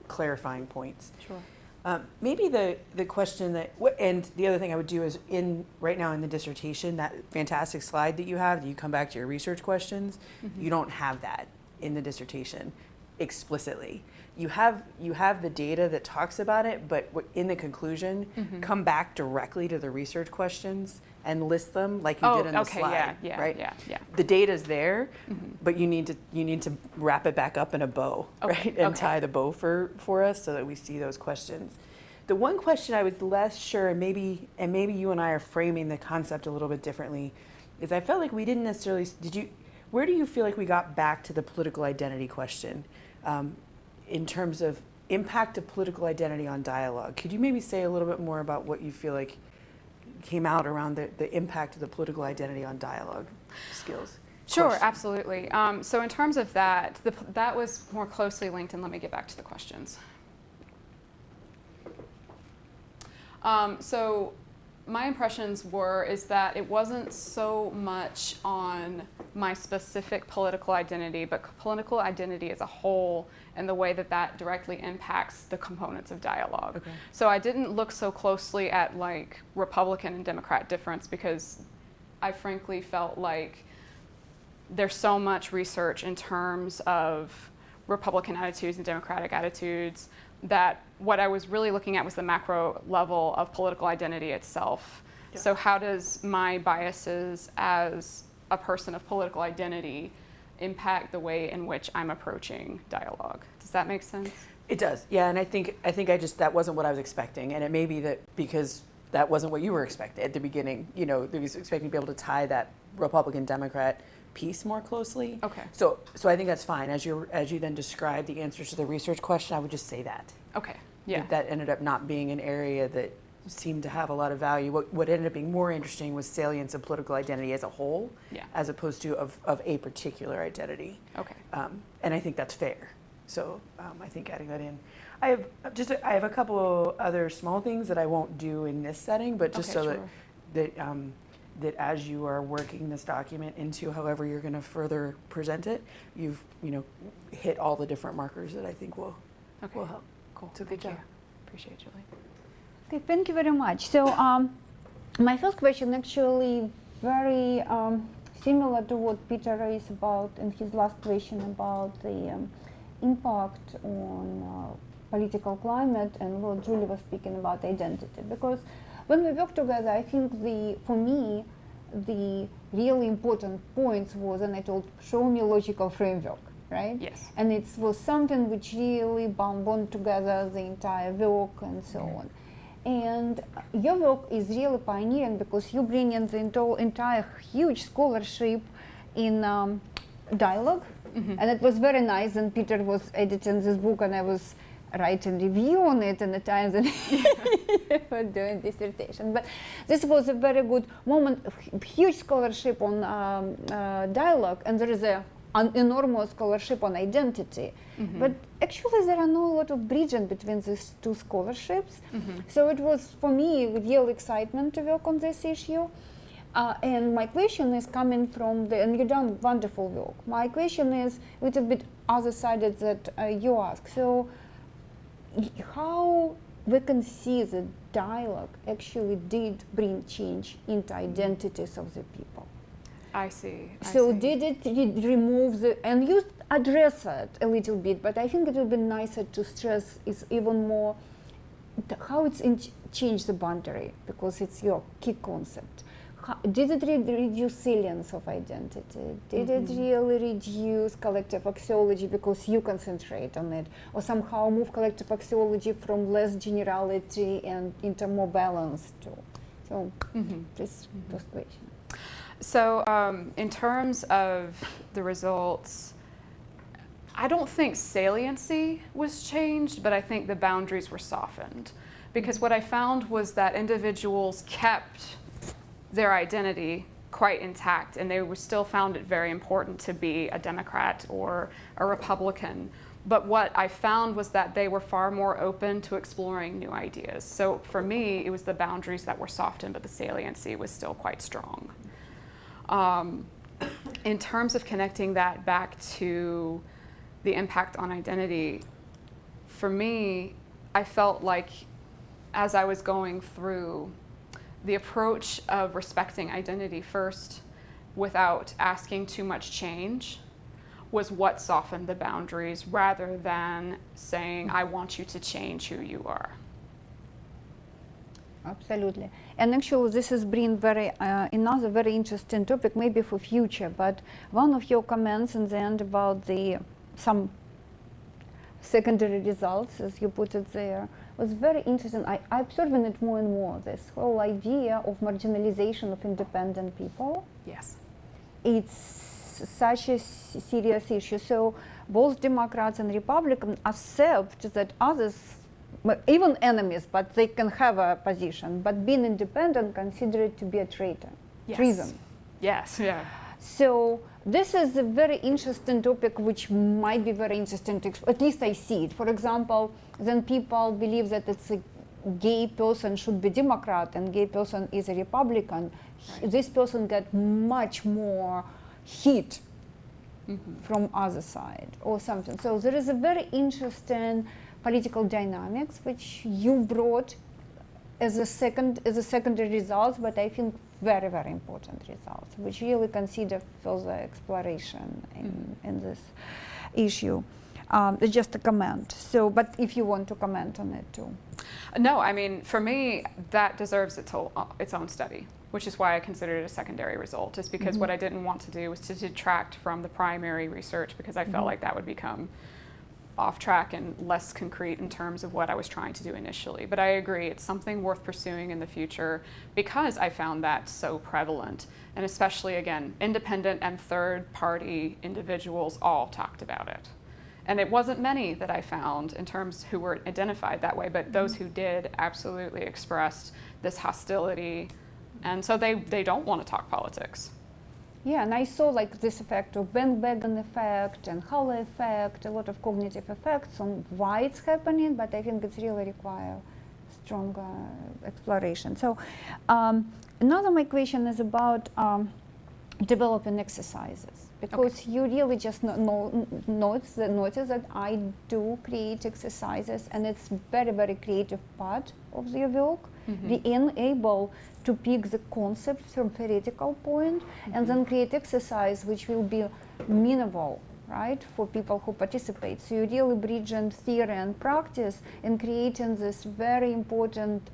clarifying points. Sure. Maybe the question and the other thing I would do is right now in the dissertation, that fantastic slide that you come back to your research questions, you don't have that in the dissertation explicitly. You have the data that talks about it, but in the conclusion, come back directly to the research questions and list them like you did in the slide, right? Yeah. The data's there, but you need to wrap it back up in a bow, right? And tie the bow for us so that we see those questions. The one question I was less sure, and maybe you and I are framing the concept a little bit differently, is I felt like we didn't necessarily. Where do you feel like we got back to the political identity question? In terms of impact of political identity on dialogue. Could you maybe say a little bit more about what you feel like came out around the impact of the political identity on dialogue skills? Sure, question? absolutely. So in terms of that, that was more closely linked, and let me get back to the questions. So my impressions is that it wasn't so much on my specific political identity, but political identity as a whole and the way that directly impacts the components of dialogue. Okay. So I didn't look so closely at like Republican and Democrat difference because I frankly felt like there's so much research in terms of Republican attitudes and Democratic attitudes that what I was really looking at was the macro level of political identity itself. Yeah. So how does my biases as a person of political identity impact the way in which I'm approaching dialogue? Does that make sense? It does, yeah, and I think that wasn't what I was expecting, and it may be that because that wasn't what you were expecting at the beginning, they was expecting to be able to tie that Republican-Democrat piece more closely. Okay. So I think that's fine. As you then describe the answers to the research question, I would just say that. Okay. Yeah. That ended up not being an area that seemed to have a lot of value. What ended up being more interesting was salience of political identity as a whole, as opposed to of a particular identity. Okay. And I think that's fair. So I think adding that in. I have a couple other small things that I won't do in this setting, but just that as you are working this document into however you're going to further present it, you've hit all the different markers that I think will help. Cool. So good job. Appreciate it, Julie. Okay, thank you very much. So my first question actually very similar to what Peter raised about in his last question about the impact on political climate and what Julie was speaking about identity. Because when we work together, I think for me, the really important points was, and I told, show me logical framework, right? Yes. And it was something which really bound together the entire work and so on. And your work is really pioneering because you bring in the entire huge scholarship in dialogue. And it was very nice, and Peter was editing this book and I was writing review on it in the time that you were doing dissertation. But this was a very good moment, huge scholarship on dialogue, and there is an enormous scholarship on identity. But actually there are not a lot of bridging between these two scholarships. So it was, for me, real excitement to work on this issue. And my question is coming from and you've done wonderful work. My question is a little bit other-sided that you ask. So how we can see that dialogue actually did bring change into identities of the people? I see. So did it remove and you address it a little bit, but I think it would be nicer to stress is even more how it's changed the boundary, because it's your key concept. Did it reduce salience of identity? Did it really reduce collective axiology because you concentrate on it? Or somehow move collective axiology from less generality and into more balance too? So this first question. So in terms of the results, I don't think saliency was changed, but I think the boundaries were softened. Because what I found was that individuals kept their identity quite intact, and they were still found it very important to be a Democrat or a Republican. But what I found was that they were far more open to exploring new ideas. So for me, it was the boundaries that were softened, but the saliency was still quite strong. In terms of connecting that back to the impact on identity, for me, I felt like as I was going through, the approach of respecting identity first without asking too much change was what softened the boundaries, rather than saying, I want you to change who you are. Absolutely. And actually this is bring another very interesting topic, maybe for future, but one of your comments in the end about some secondary results, as you put it there, was very interesting. I observing it more and more, this whole idea of marginalization of independent people. Yes. It's such a serious issue. So both Democrats and Republicans accept that others, even enemies, but they can have a position, but being independent considered to be a traitor, treason. Yes, yeah. So this is a very interesting topic which might be very interesting to at least I see it. For example, then people believe that it's a gay person should be Democrat and gay person is a Republican. Right. This person got much more heat from other side or something. So there is a very interesting political dynamics which you brought as a secondary results, but I think very, very important results, which really consider further exploration in this issue. It's just a comment. So, but if you want to comment on it too. No, I mean, for me, that deserves its own study, which is why I consider it a secondary result, is because what I didn't want to do was to detract from the primary research, because I felt like that would become off track and less concrete in terms of what I was trying to do initially. But I agree, it's something worth pursuing in the future because I found that so prevalent. And especially, again, independent and third-party individuals all talked about it. And it wasn't many that I found in terms who were identified that way, but those who did absolutely expressed this hostility. And so they don't want to talk politics. Yeah, and I saw like this effect of bandwagon effect and Halo effect, a lot of cognitive effects on why it's happening, but I think it's really require stronger exploration. So another my question is about developing exercises, because you really just notice that I do create exercises, and it's very, very creative part of the work, being able to pick the concept from theoretical point and then create exercise which will be meaningful, right, for people who participate. So you really bridge in theory and practice and creating this very important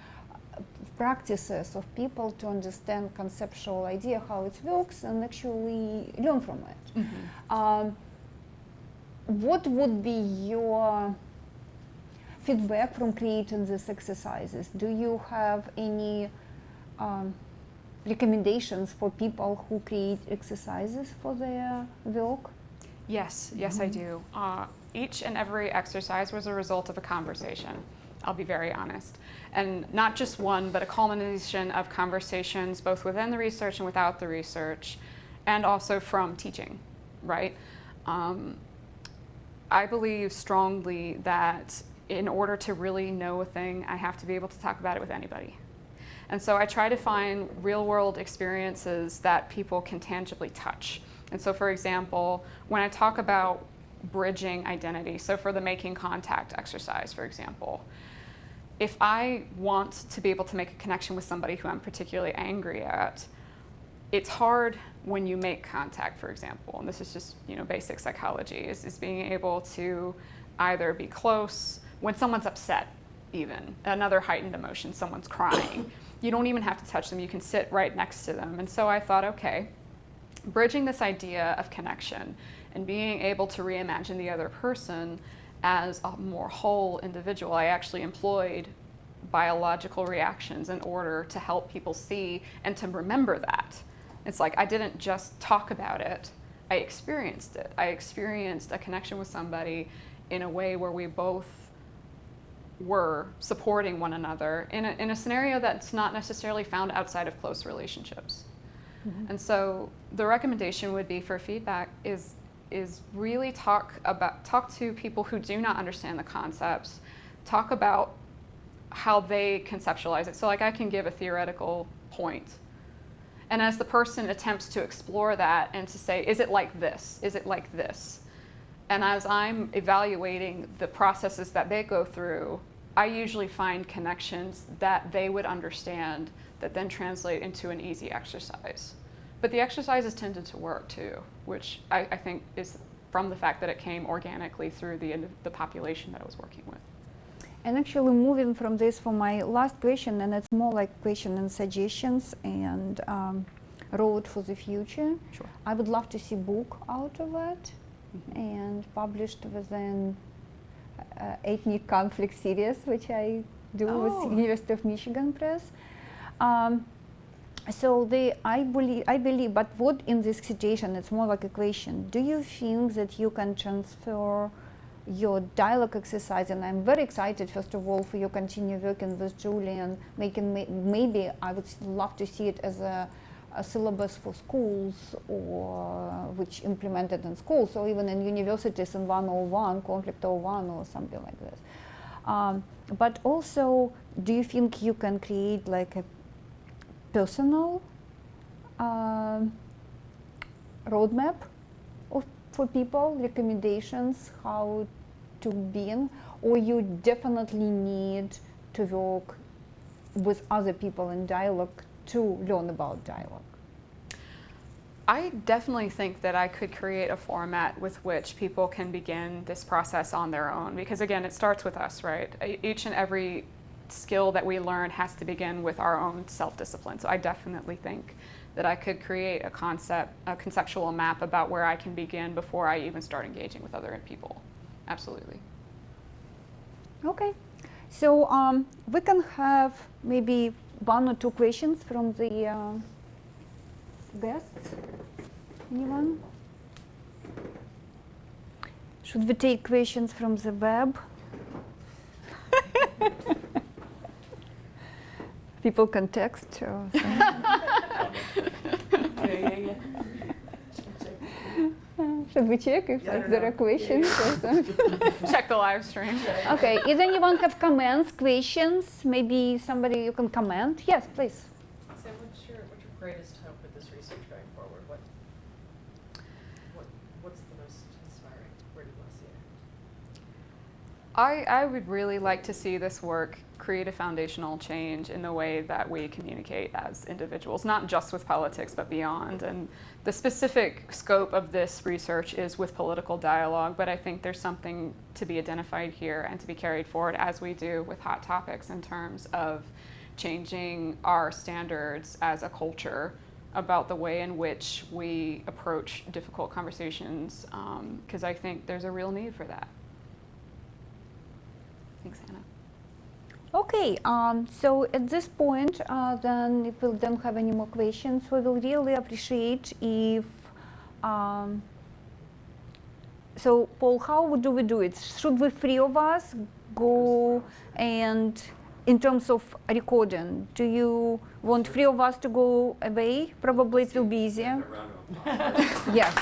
practices of people to understand conceptual idea, how it works, and actually learn from it. What would be your feedback from creating these exercises? Do you have any recommendations for people who create exercises for their work? Yes, I do. Each and every exercise was a result of a conversation. I'll be very honest. And not just one, but a culmination of conversations both within the research and without the research, and also from teaching, right? I believe strongly that in order to really know a thing, I have to be able to talk about it with anybody. And so I try to find real-world experiences that people can tangibly touch. And so, for example, when I talk about bridging identity, so for the making contact exercise, for example, if I want to be able to make a connection with somebody who I'm particularly angry at, it's hard when you make contact, for example, and this is just, basic psychology, is being able to either be close when someone's upset, even another heightened emotion, someone's crying. You don't even have to touch them, you can sit right next to them. And so I thought, okay, bridging this idea of connection and being able to reimagine the other person as a more whole individual, I actually employed biological reactions in order to help people see and to remember that. It's like I didn't just talk about it, I experienced it. I experienced a connection with somebody in a way where we both were supporting one another in a scenario that's not necessarily found outside of close relationships. Mm-hmm. And so the recommendation would be for feedback is really talk to people who do not understand the concepts, talk about how they conceptualize it. So like I can give a theoretical point, and as the person attempts to explore that and to say, is it like this? Is it like this? And as I'm evaluating the processes that they go through, I usually find connections that they would understand that then translate into an easy exercise. But the exercises tended to work too, which I think is from the fact that it came organically through the population that I was working with. And actually moving from this for my last question, and it's more like question and suggestions and road for the future. Sure. I would love to see book out of it. Mm-hmm. And published within ethnic conflict series, which I do with University of Michigan Press. So I believe, but what in this situation, it's more like a question. Do you think that you can transfer your dialogue exercise? And I'm very excited, first of all, for you continue working with Julie and maybe I would love to see it as a syllabus for schools, or which implemented in schools, or even in universities in 101, conflict 01 or something like this. But also, do you think you can create like a personal roadmap for people, recommendations how to be in, or you definitely need to work with other people in dialogue to learn about dialogue? I definitely think that I could create a format with which people can begin this process on their own, because again, it starts with us, right? Each and every skill that we learn has to begin with our own self-discipline. So I definitely think that I could create a conceptual map about where I can begin before I even start engaging with other people. Absolutely. Okay, so we can have maybe 1 or 2 questions from the guests. Anyone? Should we take questions from the web? People can text or something. Should we check if there are questions or something? Check the live stream. Okay, does anyone have comments, questions? Maybe somebody you can comment? Yes, please. So what's your greatest hope with this research going forward? What's the most inspiring? Where do you want to see it? I would really like to see this work create a foundational change in the way that we communicate as individuals, not just with politics, but beyond. And the specific scope of this research is with political dialogue, but I think there's something to be identified here and to be carried forward as we do with hot topics in terms of changing our standards as a culture about the way in which we approach difficult conversations, because I think there's a real need for that. Thanks, Hannah. Okay, so at this point, then if we don't have any more questions, we will really appreciate if, so Paul, how do we do it? Should we 3 of us go and, in terms of recording, do you want 3 of us to go away? Probably it will be easier. A round of applause. Yes.